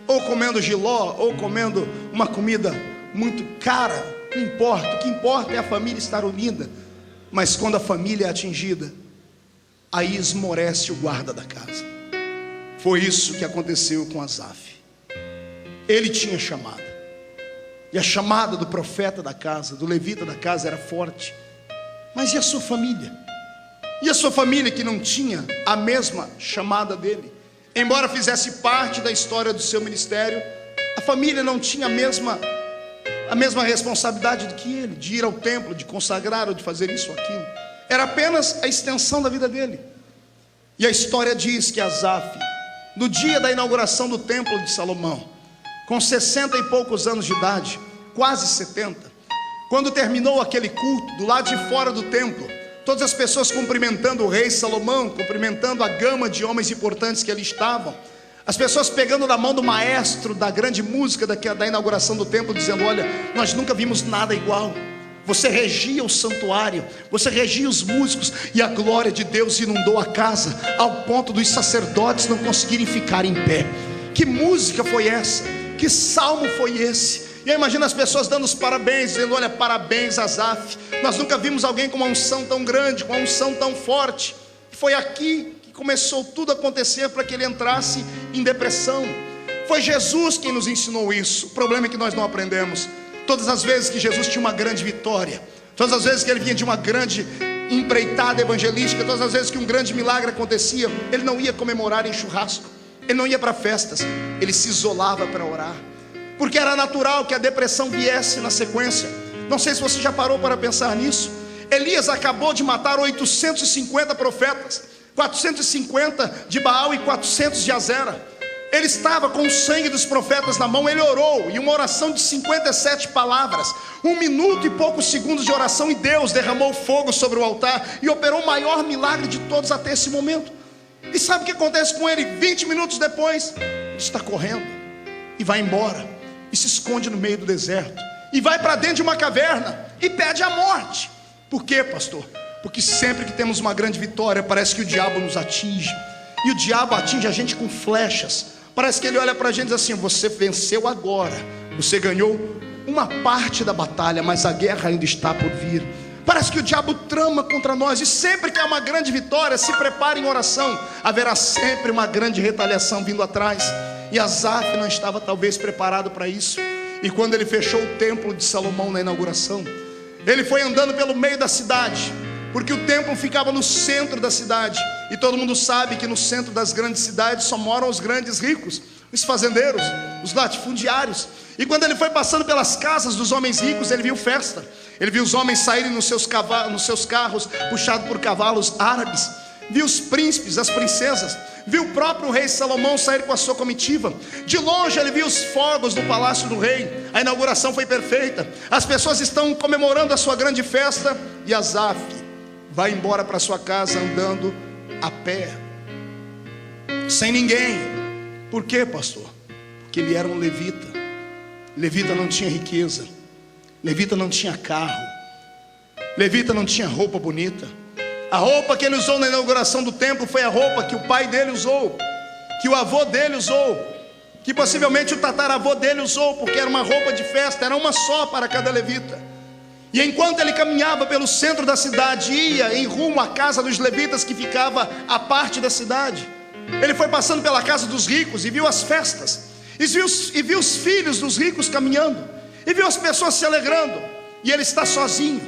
[SPEAKER 2] ou comendo jiló, ou comendo uma comida muito cara, não importa. O que importa é a família estar unida. Mas quando a família é atingida, aí esmorece o guarda da casa. Foi isso que aconteceu com Asaf. Ele tinha chamada, e a chamada do profeta da casa, do levita da casa, era forte. Mas e a sua família? E a sua família que não tinha a mesma chamada dele? Embora fizesse parte da história do seu ministério, a família não tinha a mesma responsabilidade do que ele, de ir ao templo, de consagrar ou de fazer isso ou aquilo. Era apenas a extensão da vida dele. E a história diz que Asaf, no dia da inauguração do templo de Salomão, com 60 e poucos anos de idade, quase 70, quando terminou aquele culto, do lado de fora do templo, todas as pessoas cumprimentando o rei Salomão, cumprimentando a gama de homens importantes que ali estavam, as pessoas pegando na mão do maestro da grande música da inauguração do templo, dizendo: olha, nós nunca vimos nada igual. Você regia o santuário, você regia os músicos, e a glória de Deus inundou a casa, ao ponto dos sacerdotes não conseguirem ficar em pé. Que música foi essa? Que salmo foi esse? E aí imagina as pessoas dando os parabéns, dizendo: olha, parabéns Asaf, nós nunca vimos alguém com uma unção tão grande, com uma unção tão forte. Foi aqui que começou tudo a acontecer para que ele entrasse em depressão. Foi Jesus quem nos ensinou isso. O problema é que nós não aprendemos. Todas as vezes que Jesus tinha uma grande vitória, todas as vezes que ele vinha de uma grande empreitada evangelística, todas as vezes que um grande milagre acontecia, ele não ia comemorar em churrasco, ele não ia para festas, ele se isolava para orar, porque era natural que a depressão viesse na sequência. Não sei se você já parou para pensar nisso. Elias acabou de matar 850 profetas, 450 de Baal e 400 de Azera. Ele estava com o sangue dos profetas na mão. Ele orou, e uma oração de 57 palavras, 1 minuto e poucos segundos de oração, e Deus derramou fogo sobre o altar e operou o maior milagre de todos até esse momento. E sabe o que acontece com ele? 20 minutos depois, ele está correndo e vai embora, e se esconde no meio do deserto, e vai para dentro de uma caverna e pede a morte. Por quê, pastor? Porque sempre que temos uma grande vitória, parece que o diabo nos atinge, e o diabo atinge a gente com flechas. Parece que ele olha para a gente e diz assim: você venceu agora, você ganhou uma parte da batalha, mas a guerra ainda está por vir. Parece que o diabo trama contra nós, e sempre que há uma grande vitória, se prepare em oração, haverá sempre uma grande retaliação vindo atrás. E Asaf não estava talvez preparado para isso. E quando ele fechou o templo de Salomão na inauguração, ele foi andando pelo meio da cidade, porque o templo ficava no centro da cidade, e todo mundo sabe que no centro das grandes cidades só moram os grandes ricos, os fazendeiros, os latifundiários. E quando ele foi passando pelas casas dos homens ricos, ele viu festa. Ele viu os homens saírem nos seus carros, puxados por cavalos árabes. Viu os príncipes, as princesas. Viu o próprio rei Salomão sair com a sua comitiva. De longe ele viu os fogos do palácio do rei. A inauguração foi perfeita. As pessoas estão comemorando a sua grande festa. E Asaf vai embora para sua casa andando a pé, sem ninguém. Por quê, pastor? Porque ele era um levita. Levita não tinha riqueza, levita não tinha carro, levita não tinha roupa bonita. A roupa que ele usou na inauguração do templo foi a roupa que o pai dele usou, que o avô dele usou, que possivelmente o tataravô dele usou, porque era uma roupa de festa, era uma só para cada levita. E enquanto ele caminhava pelo centro da cidade, ia em rumo à casa dos levitas, que ficava à parte da cidade, ele foi passando pela casa dos ricos e viu as festas, e viu os filhos dos ricos caminhando, e viu as pessoas se alegrando, e ele está sozinho.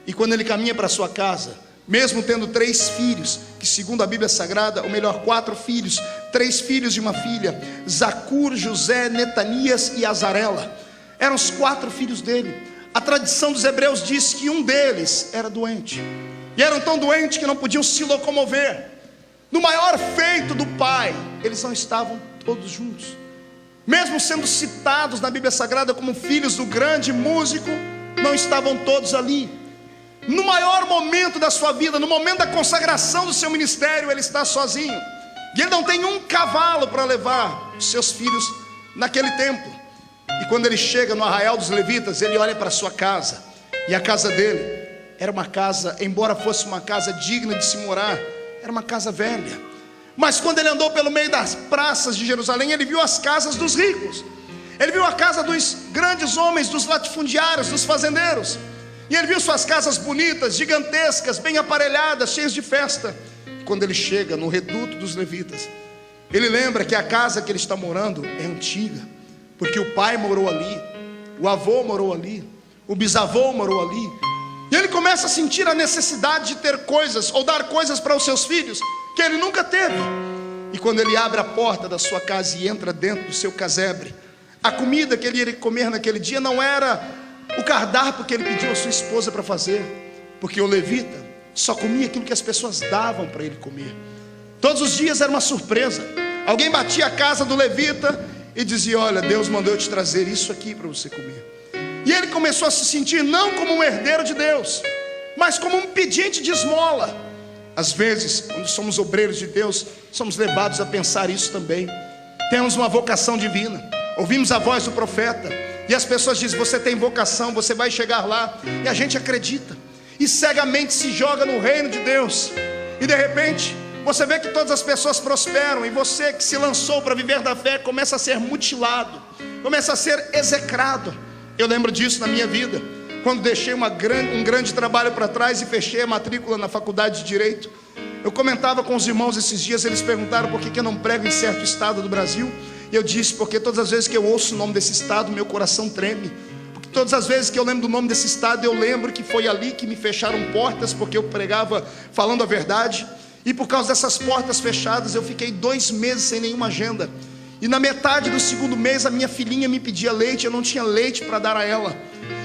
[SPEAKER 2] E quando ele caminha para sua casa, mesmo tendo 3 filhos, que segundo a Bíblia Sagrada, ou melhor, 4 filhos, 3 filhos e uma filha, Zacur, José, Netanias e Azarela, eram os 4 filhos dele. A tradição dos hebreus diz que um deles era doente, e eram tão doentes que não podiam se locomover. No maior feito do pai, eles não estavam todos juntos. Mesmo sendo citados na Bíblia Sagrada como filhos do grande músico, não estavam todos ali. No maior momento da sua vida, no momento da consagração do seu ministério, ele está sozinho. E ele não tem um cavalo para levar os seus filhos naquele tempo. E quando ele chega no arraial dos levitas, ele olha para a sua casa. E a casa dele era uma casa, embora fosse uma casa digna de se morar, era uma casa velha. Mas quando ele andou pelo meio das praças de Jerusalém, ele viu as casas dos ricos. Ele viu a casa dos grandes homens, dos latifundiários, dos fazendeiros. E ele viu suas casas bonitas, gigantescas, bem aparelhadas, cheias de festa. Quando ele chega no reduto dos levitas, ele lembra que a casa que ele está morando é antiga, porque o pai morou ali, o avô morou ali, o bisavô morou ali. E ele começa a sentir a necessidade de ter coisas, ou dar coisas para os seus filhos, que ele nunca teve. E quando ele abre a porta da sua casa e entra dentro do seu casebre, a comida que ele iria comer naquele dia não era o cardápio que ele pediu à sua esposa para fazer, porque o levita só comia aquilo que as pessoas davam para ele comer. Todos os dias era uma surpresa. Alguém batia a casa do levita e dizia: olha, Deus mandou eu te trazer isso aqui para você comer. E ele começou a se sentir não como um herdeiro de Deus, mas como um pedinte de esmola. Às vezes, quando somos obreiros de Deus, somos levados a pensar isso também. Temos uma vocação divina, ouvimos a voz do profeta, e as pessoas dizem: você tem vocação, você vai chegar lá. E a gente acredita, e cegamente se joga no reino de Deus. E de repente, você vê que todas as pessoas prosperam, e você que se lançou para viver da fé começa a ser mutilado, começa a ser execrado. Eu lembro disso na minha vida, quando deixei um grande trabalho para trás e fechei a matrícula na faculdade de Direito. Eu comentava com os irmãos esses dias, eles perguntaram por que eu não prego em certo estado do Brasil. E eu disse: porque todas as vezes que eu ouço o nome desse estado, meu coração treme. Porque todas as vezes que eu lembro do nome desse estado, eu lembro que foi ali que me fecharam portas, porque eu pregava falando a verdade. E por causa dessas portas fechadas, eu fiquei 2 meses sem nenhuma agenda. E na metade do 2º mês, a minha filhinha me pedia leite, eu não tinha leite para dar a ela.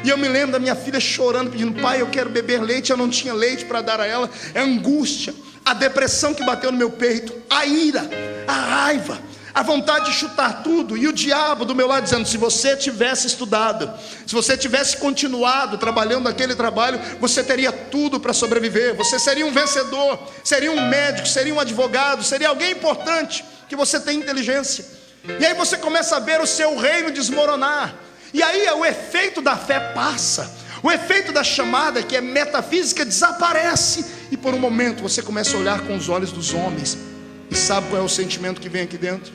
[SPEAKER 2] E eu me lembro da minha filha chorando, pedindo: pai, eu quero beber leite, eu não tinha leite para dar a ela. É a angústia, a depressão que bateu no meu peito, a ira, a raiva, a vontade de chutar tudo. E o diabo do meu lado dizendo: se você tivesse estudado, se você tivesse continuado trabalhando naquele trabalho, você teria tudo para sobreviver. Você seria um vencedor, seria um médico, seria um advogado, seria alguém importante, que você tem inteligência. E aí você começa a ver o seu reino desmoronar. E aí o efeito da fé passa, o efeito da chamada, que é metafísica, desaparece. E por um momento você começa a olhar com os olhos dos homens. E sabe qual é o sentimento que vem aqui dentro?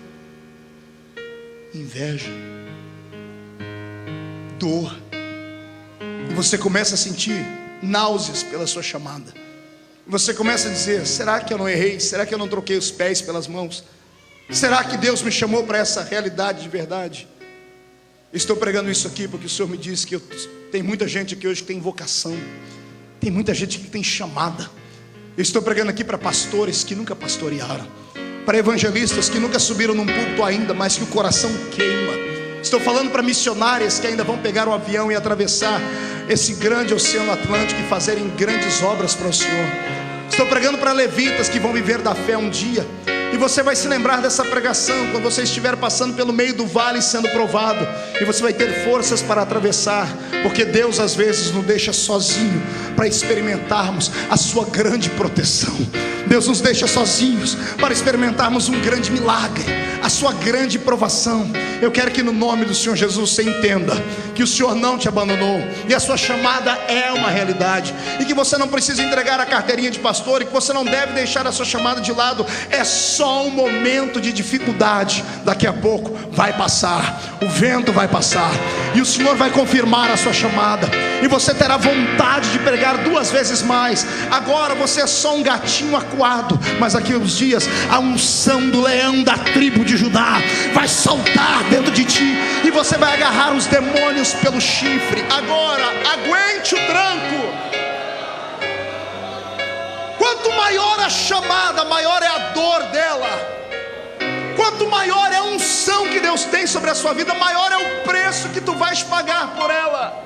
[SPEAKER 2] Inveja, dor. E você começa a sentir náuseas pela sua chamada. E você começa a dizer: será que eu não errei? Será que eu não troquei os pés pelas mãos? Será que Deus me chamou para essa realidade de verdade? Estou pregando isso aqui porque o Senhor me disse que tem muita gente aqui hoje que tem vocação, tem muita gente que tem chamada. Eu estou pregando aqui para pastores que nunca pastorearam, para evangelistas que nunca subiram num púlpito ainda, mas que o coração queima. Estou falando para missionárias que ainda vão pegar o avião e atravessar esse grande oceano Atlântico e fazerem grandes obras para o Senhor. Estou pregando para levitas que vão viver da fé um dia. E você vai se lembrar dessa pregação quando você estiver passando pelo meio do vale sendo provado. E você vai ter forças para atravessar, porque Deus às vezes nos deixa sozinho para experimentarmos a sua grande proteção. Deus nos deixa sozinhos para experimentarmos um grande milagre, a sua grande provação. Eu quero que no nome do Senhor Jesus você entenda que o Senhor não te abandonou, e a sua chamada é uma realidade, e que você não precisa entregar a carteirinha de pastor, e que você não deve deixar a sua chamada de lado. É só um momento de dificuldade, daqui a pouco vai passar, o vento vai passar, e o Senhor vai confirmar a sua chamada, e você terá vontade de pregar 2 vezes mais. Agora você é só um gatinho acuado, mas daqui a uns dias a unção do leão da tribo de Judá vai saltar dentro de ti, e você vai agarrar os demônios pelo chifre. Agora aguente o tranco. Quanto maior a chamada, maior é a dor dela. Quanto maior é a unção que Deus tem sobre a sua vida, maior é o preço que tu vais pagar por ela.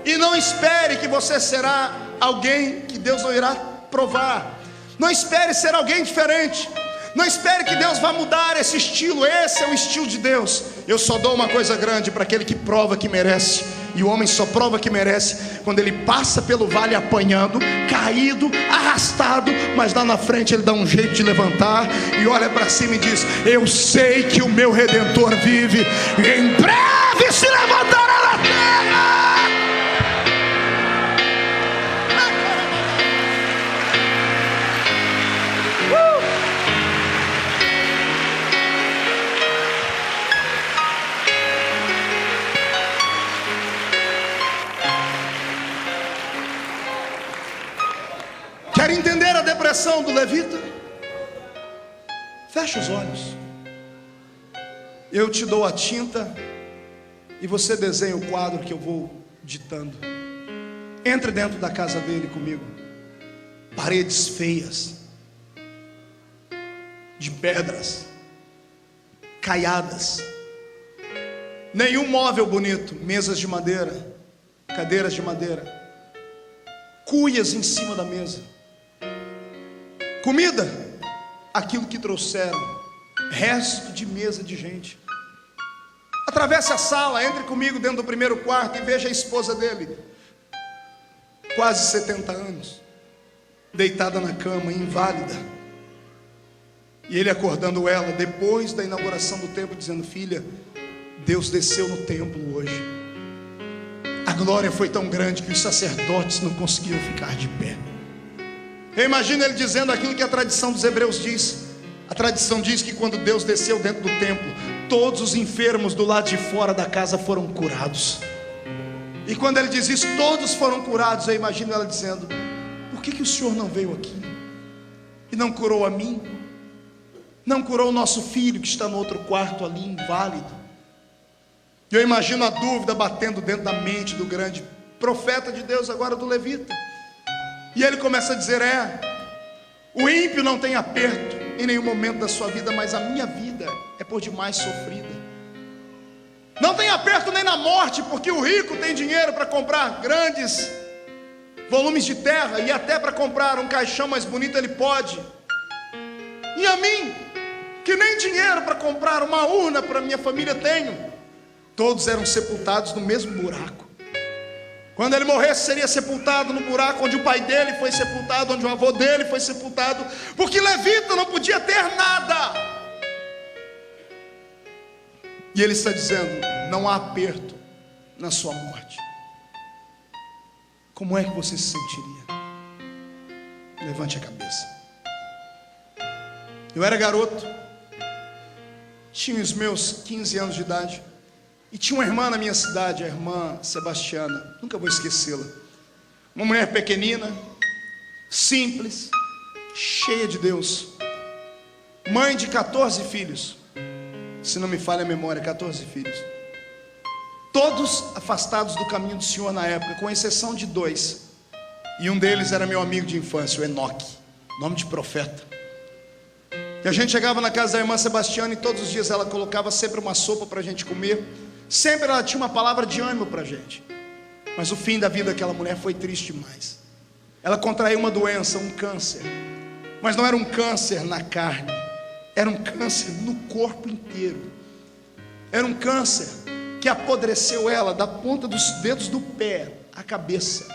[SPEAKER 2] E não espere que você será alguém que Deus não irá provar. Não espere ser alguém diferente. Não espere que Deus vá mudar esse estilo. Esse é o estilo de Deus. Eu só dou uma coisa grande para aquele que prova que merece. E o homem só prova que merece quando ele passa pelo vale apanhando, caído, arrastado, mas lá na frente ele dá um jeito de levantar e olha para cima e diz: eu sei que o meu Redentor vive, em breve se levantará na terra. a depressão do levita? Fecha os olhos. Eu te dou a tinta e você desenha o quadro que eu vou ditando. Entre dentro da casa dele comigo. Paredes feias, de pedras, caiadas, nenhum móvel bonito, mesas de madeira, cadeiras de madeira, cuias em cima da mesa, comida, aquilo que trouxeram, resto de mesa de gente. Atravesse a sala, entre comigo dentro do primeiro quarto e veja a esposa dele, quase 70 anos, deitada na cama, inválida, e ele acordando ela depois da inauguração do templo, dizendo: filha, Deus desceu no templo hoje. A glória foi tão grande que os sacerdotes não conseguiam ficar de pé. Eu imagino ele dizendo aquilo que a tradição dos hebreus diz. A tradição diz que quando Deus desceu dentro do templo, todos os enfermos do lado de fora da casa foram curados. E quando ele diz isso, todos foram curados. Eu imagino ela dizendo: por que o Senhor não veio aqui e não curou a mim? Não curou o nosso filho que está no outro quarto ali, inválido? E eu imagino a dúvida batendo dentro da mente do grande profeta de Deus, agora do levita. E ele começa a dizer: o ímpio não tem aperto em nenhum momento da sua vida, mas a minha vida é por demais sofrida. Não tem aperto nem na morte, porque o rico tem dinheiro para comprar grandes volumes de terra, e até para comprar um caixão mais bonito ele pode. E a mim, que nem dinheiro para comprar uma urna para minha família tenho. Todos eram sepultados no mesmo buraco. Quando ele morresse, seria sepultado no buraco onde o pai dele foi sepultado, onde o avô dele foi sepultado, porque levita não podia ter nada. E ele está dizendo: não há aperto na sua morte. Como é que você se sentiria? Levante a cabeça. Eu era garoto, tinha os meus 15 anos de idade, e tinha uma irmã na minha cidade, a irmã Sebastiana, nunca vou esquecê-la. Uma mulher pequenina, simples, cheia de Deus, mãe de 14 filhos, se não me falha a memória, 14 filhos, todos afastados do caminho do Senhor na época, com exceção de 2, e um deles era meu amigo de infância, o Enoque, nome de profeta. E a gente chegava na casa da irmã Sebastiana e todos os dias ela colocava sempre uma sopa para a gente comer. Sempre ela tinha uma palavra de ânimo para a gente. Mas o fim da vida daquela mulher foi triste demais. Ela contraiu uma doença, um câncer. Mas não era um câncer na carne, era um câncer no corpo inteiro. Era um câncer que apodreceu ela da ponta dos dedos do pé à cabeça.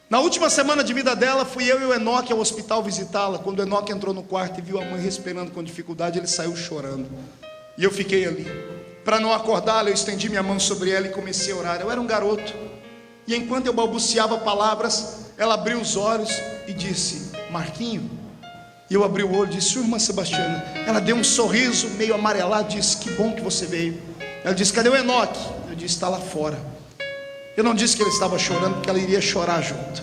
[SPEAKER 2] Na última semana de vida dela, fui eu e o Enoque ao hospital visitá-la. Quando o Enoque entrou no quarto e viu a mãe respirando com dificuldade, ele saiu chorando. E eu fiquei ali. Para não acordá-la, eu estendi minha mão sobre ela e comecei a orar. Eu era um garoto. E enquanto eu balbuciava palavras, ela abriu os olhos e disse: Marquinho. E eu abri o olho e disse: sua irmã Sebastiana. Ela deu um sorriso meio amarelado e disse: que bom que você veio. Ela disse: cadê o Enoque? Eu disse: está lá fora. Eu não disse que ele estava chorando, porque ela iria chorar junto.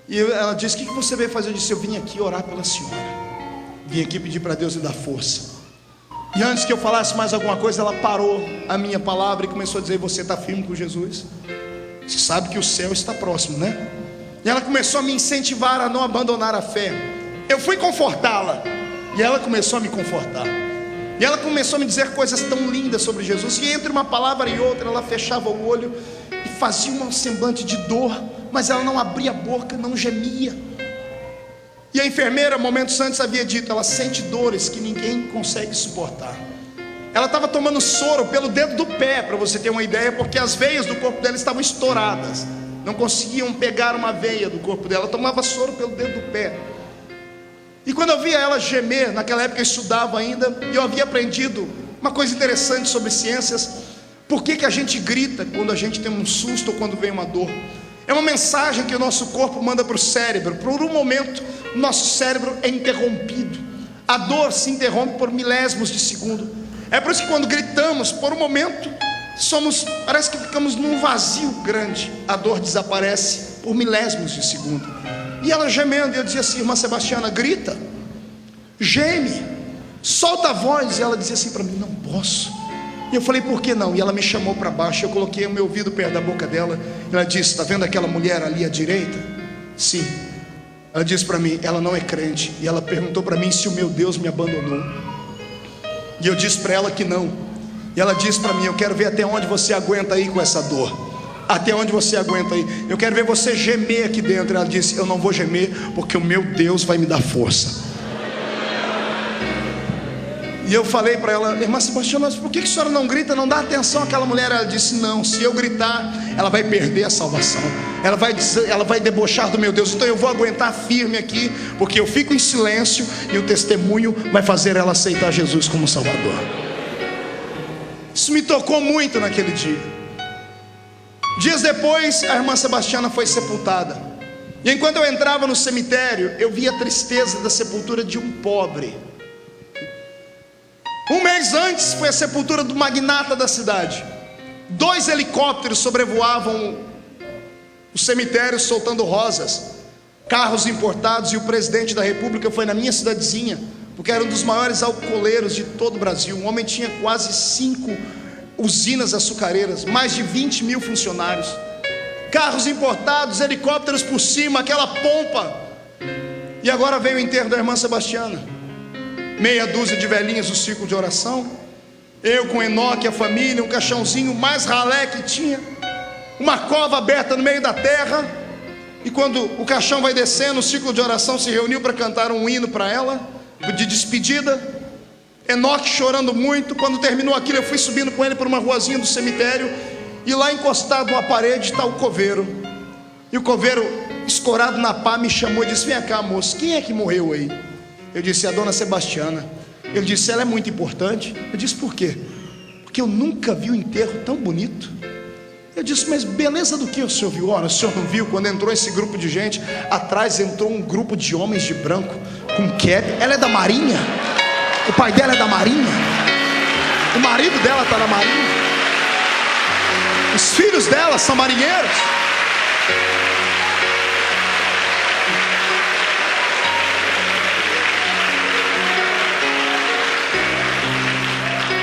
[SPEAKER 2] E ela disse: o que você veio fazer? Eu disse: eu vim aqui orar pela senhora. Vim aqui pedir para Deus lhe dar força. E antes que eu falasse mais alguma coisa, ela parou a minha palavra e começou a dizer: você está firme com Jesus? Você sabe que o céu está próximo, né? E ela começou a me incentivar a não abandonar a fé. Eu fui confortá-la, e ela começou a me confortar. E ela começou a me dizer coisas tão lindas sobre Jesus. E entre uma palavra e outra, ela fechava o olho e fazia um semblante de dor, mas ela não abria a boca, não gemia. E a enfermeira, momentos antes, havia dito: ela sente dores que ninguém consegue suportar. Ela estava tomando soro pelo dedo do pé, para você ter uma ideia, porque as veias do corpo dela estavam estouradas. Não conseguiam pegar uma veia do corpo dela. Ela tomava soro pelo dedo do pé. E quando eu via ela gemer, naquela época eu estudava ainda, e eu havia aprendido uma coisa interessante sobre ciências. Por que a gente grita quando a gente tem um susto ou quando vem uma dor? É uma mensagem que o nosso corpo manda para o cérebro. Por um momento, o nosso cérebro é interrompido. A dor se interrompe por milésimos de segundo. É por isso que quando gritamos, por um momento, parece que ficamos num vazio grande. A dor desaparece por milésimos de segundo. E ela gemendo, e eu dizia assim: irmã Sebastiana, grita, geme, solta a voz. E ela dizia assim para mim: não posso. E eu falei: por que não? E ela me chamou para baixo, eu coloquei o meu ouvido perto da boca dela. Ela disse: está vendo aquela mulher ali à direita? Sim. Ela disse para mim: ela não é crente. E ela perguntou para mim se o meu Deus me abandonou. E eu disse para ela que não. E ela disse para mim: eu quero ver até onde você aguenta aí com essa dor. Até onde você aguenta aí. Eu quero ver você gemer aqui dentro. Ela disse: eu não vou gemer, porque o meu Deus vai me dar força. E eu falei para ela: irmã Sebastiana, por que a senhora não grita, não dá atenção àquela mulher? Ela disse: não, se eu gritar, ela vai perder a salvação, ela vai debochar do meu Deus. Então eu vou aguentar firme aqui, porque eu fico em silêncio e o testemunho vai fazer ela aceitar Jesus como Salvador. Isso me tocou muito naquele dia. Dias depois, a irmã Sebastiana foi sepultada. E enquanto eu entrava no cemitério, eu via a tristeza da sepultura de um pobre. Um mês antes foi a sepultura do magnata da cidade. 2 helicópteros sobrevoavam o cemitério soltando rosas, carros importados, e o presidente da república foi na minha cidadezinha, porque era um dos maiores alcooleiros de todo o Brasil. Um homem tinha quase 5 usinas açucareiras, mais de 20 mil funcionários, carros importados, helicópteros por cima, aquela pompa. E agora veio o enterro da irmã Sebastiana. Meia dúzia de velhinhas do círculo de oração, eu com Enoque, a família, um caixãozinho mais ralé que tinha, uma cova aberta no meio da terra. E quando o caixão vai descendo, o círculo de oração se reuniu para cantar um hino para ela, de despedida. Enoque chorando muito. Quando terminou aquilo, eu fui subindo com ele por uma ruazinha do cemitério, e lá encostado numa parede está o coveiro. E o coveiro, escorado na pá, me chamou e disse: vem cá, moço, quem é que morreu aí? Eu disse: a dona Sebastiana. Ele disse: ela é muito importante. Eu disse: por quê? Porque eu nunca vi um enterro tão bonito. Eu disse: mas beleza do que o senhor viu? Ora, o senhor não viu quando entrou esse grupo de gente? Atrás entrou um grupo de homens de branco, com cap. Ela é da marinha. O pai dela é da marinha. O marido dela está na marinha. Os filhos dela são marinheiros.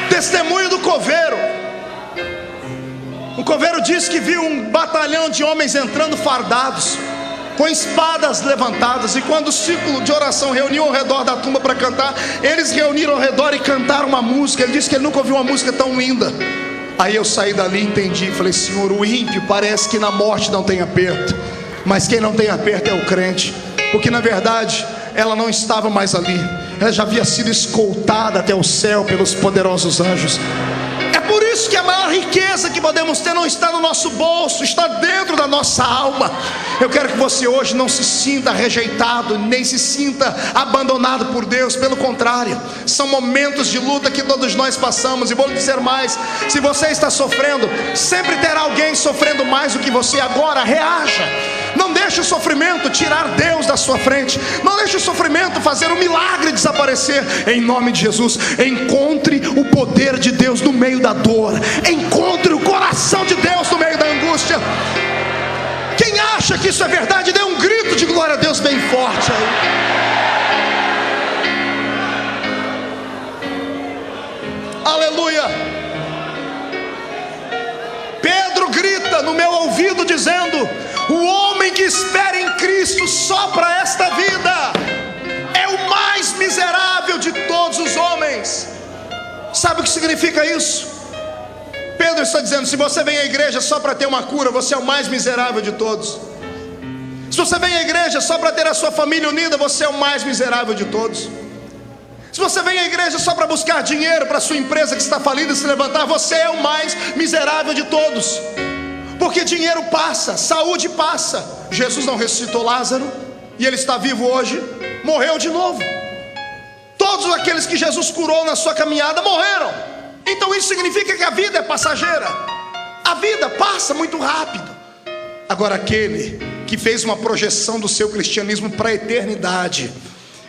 [SPEAKER 2] Testemunho do coveiro. O coveiro disse que viu um batalhão de homens entrando fardados, com espadas levantadas. E quando o círculo de oração reuniu ao redor da tumba para cantar, eles reuniram ao redor e cantaram uma música. Ele disse que ele nunca ouviu uma música tão linda. Aí eu saí dali e entendi. Falei: Senhor, o ímpio parece que na morte não tem aperto, mas quem não tem aperto é o crente. Porque na verdade ela não estava mais ali, ela já havia sido escoltada até o céu pelos poderosos anjos. É por isso que a maior riqueza que podemos ter não está no nosso bolso, está dentro da nossa alma. Eu quero que você hoje não se sinta rejeitado, nem se sinta abandonado por Deus. Pelo contrário, são momentos de luta que todos nós passamos. E vou lhe dizer mais: se você está sofrendo, sempre terá alguém sofrendo mais do que você. Agora reaja. Não deixe o sofrimento tirar Deus da sua frente. Não deixe o sofrimento fazer um milagre desaparecer. Em nome de Jesus, encontre o poder de Deus no meio da dor. Encontre o coração de Deus no meio da angústia. Quem acha que isso é verdade, dê um grito de glória a Deus bem forte aí. Aleluia. Pedro grita no meu ouvido dizendo: o homem que espera em Cristo só para esta vida é o mais miserável de todos os homens. Sabe o que significa isso? Pedro está dizendo: se você vem à igreja só para ter uma cura, você é o mais miserável de todos. Se você vem à igreja só para ter a sua família unida, você é o mais miserável de todos. Se você vem à igreja só para buscar dinheiro para a sua empresa que está falida se levantar, você é o mais miserável de todos. Porque dinheiro passa, saúde passa. Jesus não ressuscitou Lázaro e ele está vivo hoje, morreu de novo. Todos aqueles que Jesus curou na sua caminhada morreram. Então isso significa que a vida é passageira. A vida passa muito rápido. Agora aquele que fez uma projeção do seu cristianismo para a eternidade,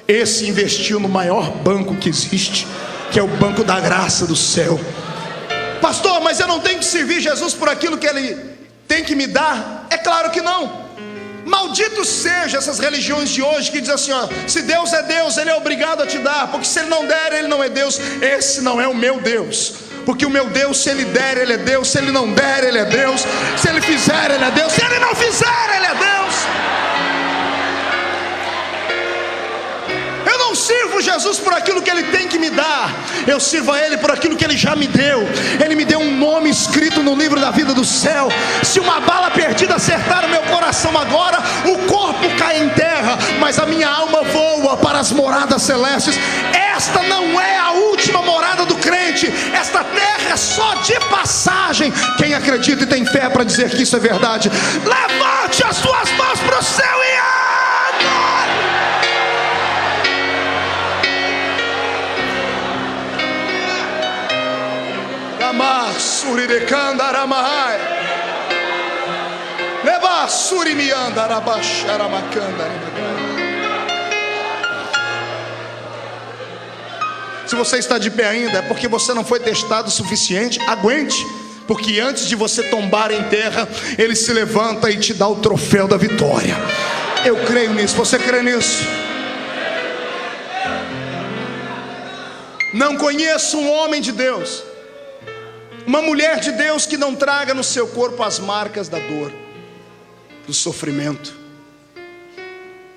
[SPEAKER 2] esse investiu no maior banco que existe, que é o banco da graça do céu. Pastor, mas eu não tenho que servir Jesus por aquilo que Ele tem que me dar? É claro que não. Maldito seja essas religiões de hoje que dizem assim, ó, se Deus é Deus, Ele é obrigado a te dar, porque se Ele não der, Ele não é Deus. Esse não é o meu Deus, porque o meu Deus, se Ele der, Ele é Deus, se Ele não der, Ele é Deus, se Ele fizer, Ele é Deus, se Ele não fizer, Ele é Deus. Eu não sirvo Jesus por aquilo que Ele tem que me dar, eu sirvo a Ele por aquilo que Ele já me deu. Ele me deu um nome escrito no livro da vida do céu. Se uma bala perdida acertar o meu coração agora, o corpo cai em terra, mas a minha alma voa para as moradas celestes. Esta não é a última morada do crente, esta terra é só de passagem. Quem acredita e tem fé para dizer que isso é verdade, levante as suas mãos para o céu e adore. Se você está de pé ainda, é porque você não foi testado o suficiente. Aguente, porque antes de você tombar em terra, Ele se levanta e te dá o troféu da vitória. Eu creio nisso, você crê nisso? Não conheço um homem de Deus, uma mulher de Deus que não traga no seu corpo as marcas da dor, do sofrimento.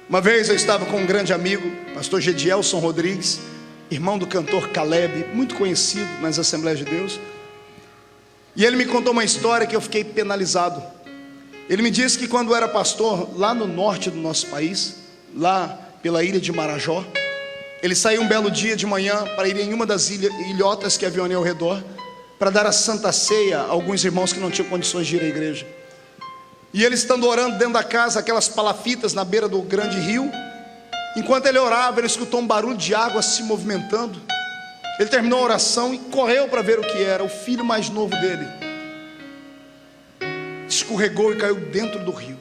[SPEAKER 2] Uma vez eu estava com um grande amigo, pastor Gedielson Rodrigues, irmão do cantor Caleb, muito conhecido nas Assembleias de Deus. E ele me contou uma história que eu fiquei penalizado. Ele me disse que quando era pastor lá no norte do nosso país, lá pela ilha de Marajó, ele saiu um belo dia de manhã para ir em uma das ilhotas que haviam ali ao redor, para dar a santa ceia a alguns irmãos que não tinham condições de ir à igreja. E ele estando orando dentro da casa, aquelas palafitas na beira do grande rio, enquanto ele orava, ele escutou um barulho de água se movimentando. Ele terminou a oração e correu para ver o que era. O filho mais novo dele escorregou e caiu dentro do rio,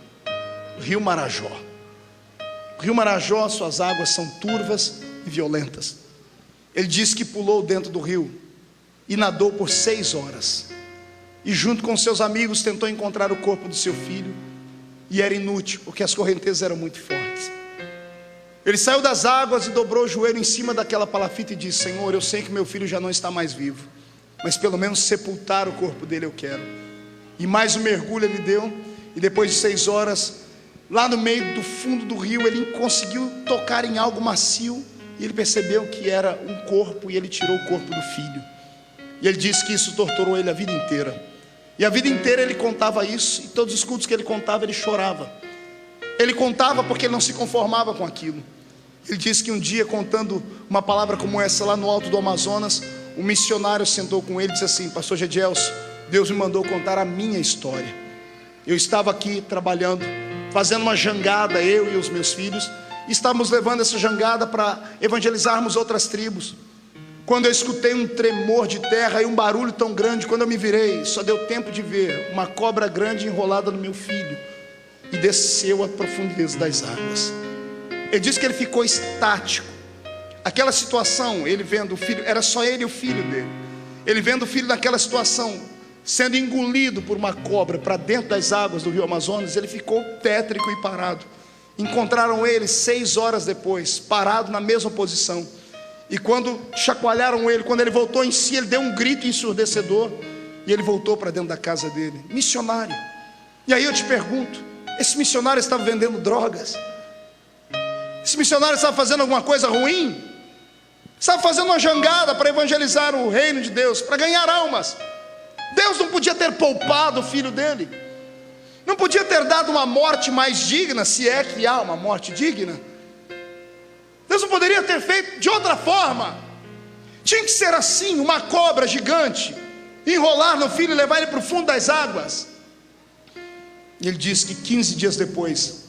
[SPEAKER 2] o rio Marajó. O rio Marajó, suas águas são turvas e violentas. Ele disse que pulou dentro do rio e nadou por 6 horas, e junto com seus amigos tentou encontrar o corpo do seu filho, e era inútil, porque as correntezas eram muito fortes. Ele saiu das águas e dobrou o joelho em cima daquela palafita e disse: Senhor, eu sei que meu filho já não está mais vivo, mas pelo menos sepultar o corpo dele eu quero. E mais um mergulho ele deu, e depois de 6 horas, lá no meio do fundo do rio, ele conseguiu tocar em algo macio, e ele percebeu que era um corpo, e ele tirou o corpo do filho. E ele disse que isso torturou ele a vida inteira. E a vida inteira ele contava isso, e todos os cultos que ele contava, ele chorava. Ele contava porque ele não se conformava com aquilo. Ele disse que um dia, contando uma palavra como essa lá no alto do Amazonas, um missionário sentou com ele e disse assim: Pastor Gedielson, Deus me mandou contar a minha história. Eu estava aqui trabalhando, fazendo uma jangada, eu e os meus filhos, e estávamos levando essa jangada para evangelizarmos outras tribos, quando eu escutei um tremor de terra e um barulho tão grande. Quando eu me virei, só deu tempo de ver uma cobra grande enrolada no meu filho, e desceu à profundeza das águas. Ele disse que ele ficou estático. Aquela situação, ele vendo o filho, era só ele e o filho dele. Ele vendo o filho naquela situação, sendo engolido por uma cobra para dentro das águas do rio Amazonas, ele ficou tétrico e parado. Encontraram ele 6 horas depois, parado na mesma posição. E quando chacoalharam ele, quando ele voltou em si, ele deu um grito ensurdecedor, e ele voltou para dentro da casa dele. Missionário. E aí eu te pergunto, esse missionário estava vendendo drogas? Esse missionário estava fazendo alguma coisa ruim? Estava fazendo uma jangada para evangelizar o reino de Deus, para ganhar almas. Deus não podia ter poupado o filho dele? Não podia ter dado uma morte mais digna, se é que há uma morte digna? Deus não poderia ter feito de outra forma? Tinha que ser assim, uma cobra gigante, enrolar no filho e levar ele para o fundo das águas. E ele disse que 15 dias depois,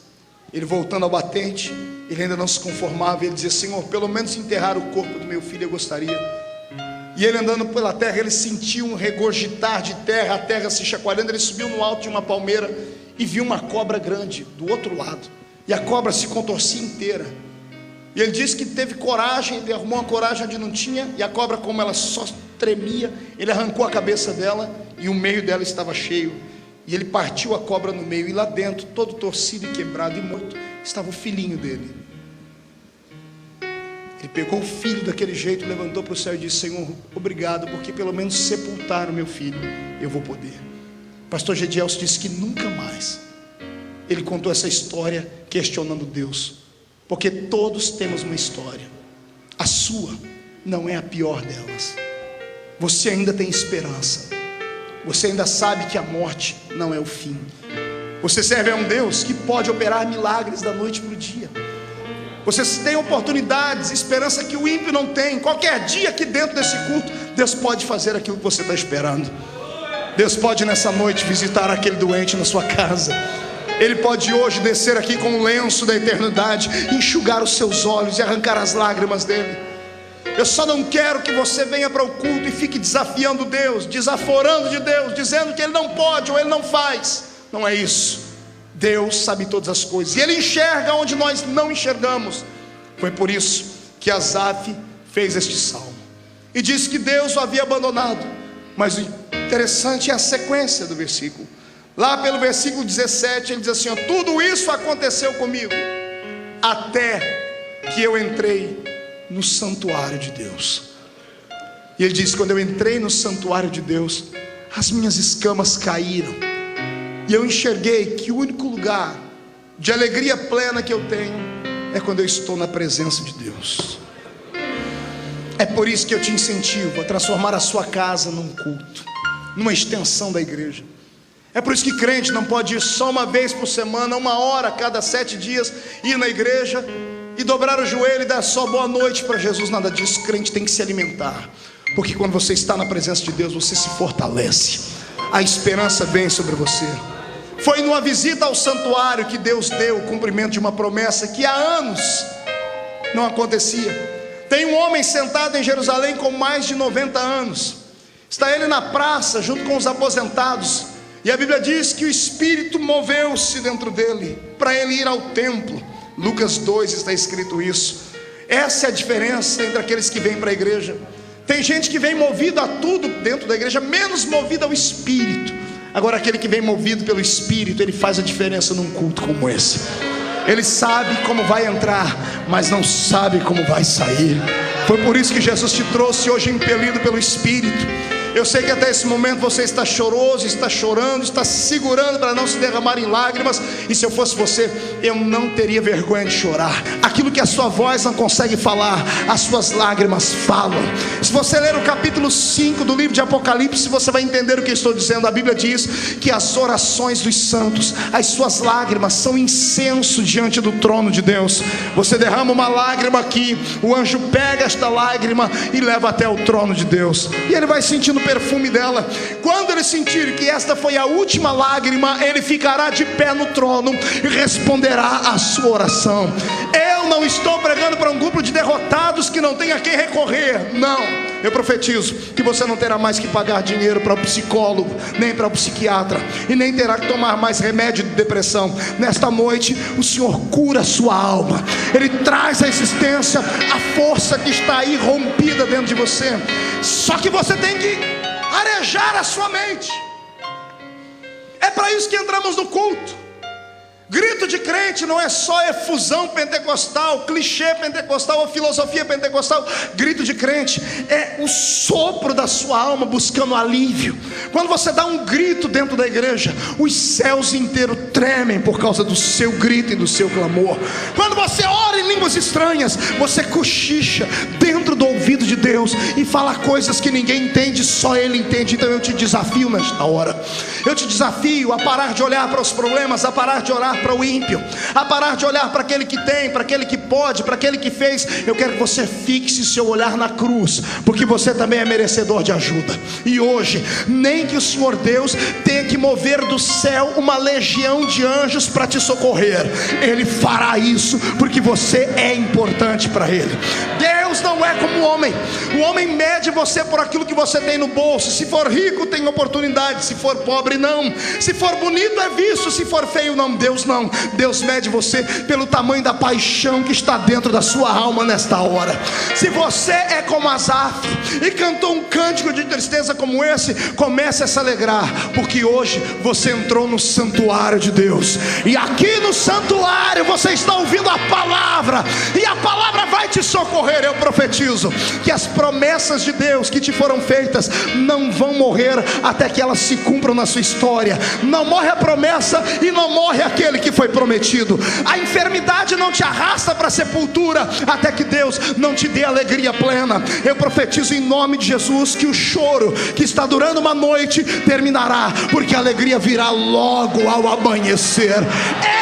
[SPEAKER 2] ele voltando ao batente, ele ainda não se conformava. Ele dizia: Senhor, pelo menos enterrar o corpo do meu filho eu gostaria. E ele andando pela terra, ele sentiu um regurgitar de terra, a terra se chacoalhando. Ele subiu no alto de uma palmeira e viu uma cobra grande do outro lado, e a cobra se contorcia inteira. E ele disse que teve coragem, ele arrumou uma coragem onde não tinha, e a cobra, como ela só tremia, ele arrancou a cabeça dela, e o meio dela estava cheio. E ele partiu a cobra no meio, e lá dentro, todo torcido e quebrado e morto, estava o filhinho dele. Ele pegou o filho daquele jeito, levantou para o céu e disse: Senhor, obrigado, porque pelo menos sepultar o meu filho eu vou poder. Pastor Gedielson disse que nunca mais ele contou essa história questionando Deus, porque todos temos uma história. A sua não é a pior delas. Você ainda tem esperança. Você ainda sabe que a morte não é o fim. Você serve a um Deus que pode operar milagres da noite para o dia. Você tem oportunidades, esperança que o ímpio não tem. Qualquer dia aqui dentro desse culto, Deus pode fazer aquilo que você está esperando. Deus pode nessa noite visitar aquele doente na sua casa. Ele pode hoje descer aqui com o lenço da eternidade, enxugar os seus olhos e arrancar as lágrimas dele. Eu só não quero que você venha para o culto e fique desafiando Deus, desaforando de Deus, dizendo que Ele não pode ou Ele não faz. Não é isso. Deus sabe todas as coisas, e Ele enxerga onde nós não enxergamos. Foi por isso que Asaf fez este salmo, e disse que Deus o havia abandonado. Mas o interessante é a sequência do versículo. Lá pelo versículo 17 ele diz assim: tudo isso aconteceu comigo até que eu entrei no santuário de Deus. E ele diz: quando eu entrei no santuário de Deus, as minhas escamas caíram, e eu enxerguei que o único lugar de alegria plena que eu tenho é quando eu estou na presença de Deus. É por isso que eu te incentivo a transformar a sua casa num culto, numa extensão da igreja. É por isso que crente não pode ir só uma vez por semana, 1 hora a cada 7 dias, ir na igreja e dobrar o joelho e dar só boa noite para Jesus. Nada disso. Crente tem que se alimentar, porque quando você está na presença de Deus, você se fortalece, a esperança vem sobre você. Foi numa visita ao santuário que Deus deu o cumprimento de uma promessa que há anos não acontecia. Tem um homem sentado em Jerusalém com mais de 90 anos. Está ele na praça junto com os aposentados, e a Bíblia diz que o Espírito moveu-se dentro dele para ele ir ao templo. Lucas 2 está escrito isso. Essa é a diferença entre aqueles que vêm para a igreja. Tem gente que vem movido a tudo dentro da igreja, menos movido ao Espírito. Agora aquele que vem movido pelo Espírito, ele faz a diferença num culto como esse. Ele sabe como vai entrar, mas não sabe como vai sair. Foi por isso que Jesus te trouxe hoje impelido pelo Espírito. Eu sei que até esse momento você está choroso, está chorando, está se segurando para não se derramar em lágrimas. E se eu fosse você, eu não teria vergonha de chorar. Aquilo que a sua voz não consegue falar, as suas lágrimas falam. Se você ler o capítulo 5 do livro de Apocalipse, você vai entender o que eu estou dizendo. A Bíblia diz que as orações dos santos, as suas lágrimas são incenso diante do trono de Deus. Você derrama uma lágrima aqui, o anjo pega esta lágrima e leva até o trono de Deus, e ele vai sentindo o perfume dela. Quando ele sentir que esta foi a última lágrima, ele ficará de pé no trono e responderá a sua oração. Eu não estou pregando para um grupo de derrotados que não tem a quem recorrer. Não, eu profetizo que você não terá mais que pagar dinheiro para o psicólogo, nem para o psiquiatra, e nem terá que tomar mais remédio de depressão. Nesta noite o Senhor cura a sua alma. Ele traz à existência a força que está aí rompida dentro de você. Só que você tem que arejar a sua mente. É para isso que entramos no culto. Grito de crente não é só efusão pentecostal, clichê pentecostal ou filosofia pentecostal. Grito de crente é o sopro da sua alma buscando alívio. Quando você dá um grito dentro da igreja, os céus inteiros tremem por causa do seu grito e do seu clamor. Quando você ora em línguas estranhas, você cochicha dentro do ouvido de Deus e fala coisas que ninguém entende, só Ele entende. Então eu te desafio nesta hora, eu te desafio a parar de olhar para os problemas, a parar de orar para o ímpio, a parar de olhar para aquele que tem, para aquele que pode, para aquele que fez. Eu quero que você fixe seu olhar na cruz, porque você também é merecedor de ajuda. E hoje, nem que o Senhor Deus tenha que mover do céu uma legião de anjos para te socorrer, Ele fará isso, porque você é importante para Ele. Deus Deus não é como o homem. O homem mede você por aquilo que você tem no bolso. Se for rico, tem oportunidade. Se for pobre, não. Se for bonito, é visto. Se for feio, não. Deus não. Deus mede você pelo tamanho da paixão que está dentro da sua alma nesta hora. Se você é como Asaf e cantou um cântico de tristeza como esse, comece a se alegrar, porque hoje você entrou no santuário de Deus, e aqui no santuário você está ouvindo a palavra, e a palavra vai te socorrer. Eu profetizo que as promessas de Deus que te foram feitas não vão morrer até que elas se cumpram na sua história. Não morre a promessa e não morre aquele que foi prometido. A enfermidade não te arrasta para a sepultura até que Deus não te dê alegria plena. Eu profetizo em nome de Jesus que o choro que está durando uma noite terminará, porque a alegria virá logo ao amanhecer.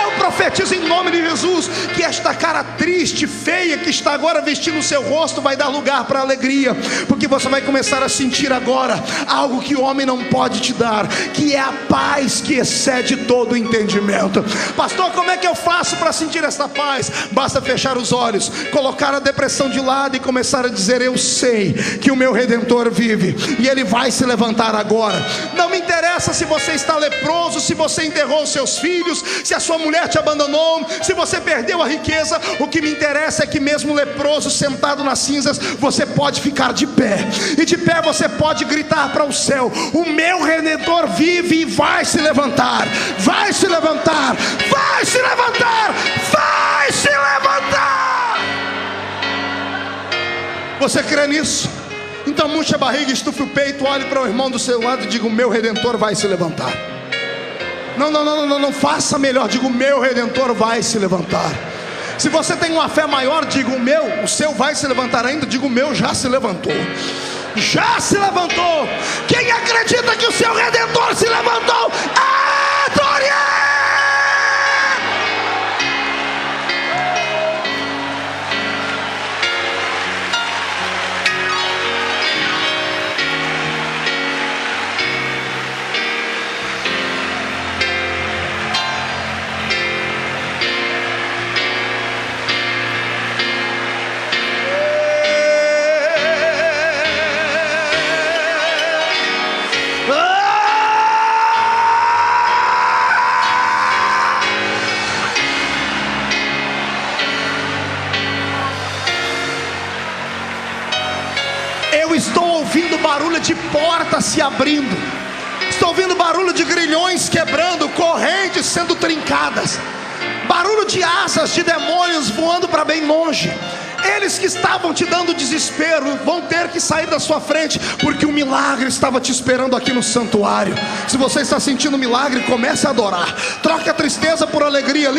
[SPEAKER 2] Eu profetizo em nome de Jesus que esta cara triste, feia, que está agora vestindo o seu rosto, vai dar lugar para alegria, porque você vai começar a sentir agora algo que o homem não pode te dar, que é a paz que excede todo o entendimento. Pastor, como é que eu faço para sentir esta paz? Basta fechar os olhos, colocar a depressão de lado e começar a dizer: eu sei que o meu Redentor vive, e Ele vai se levantar agora. Não me interessa se você está leproso, se você enterrou os seus filhos, se a sua mulher te abandonou, se você perdeu a riqueza. O que me interessa é que mesmo leproso, sentado nas cinzas, você pode ficar de pé, e de pé você pode gritar para o céu: o meu Redentor vive e vai se levantar, vai se levantar, vai se levantar, vai se levantar. Você crê nisso? Então murche a barriga, estufe o peito, olhe para o irmão do seu lado e diga: o meu Redentor vai se levantar. Não faça melhor, diga: o meu Redentor vai se levantar. Se você tem uma fé maior, diga: o seu vai se levantar ainda, diga: o meu já se levantou. Já se levantou. Quem acredita que o seu Redentor se levantou, adore! Estou ouvindo barulho de portas se abrindo, estou ouvindo barulho de grilhões quebrando, correntes sendo trincadas, barulho de asas de demônios voando para bem longe. Eles que estavam te dando desespero vão ter que sair da sua frente, porque o milagre estava te esperando aqui no santuário. Se você está sentindo milagre, comece a adorar. Troque a tristeza por alegria.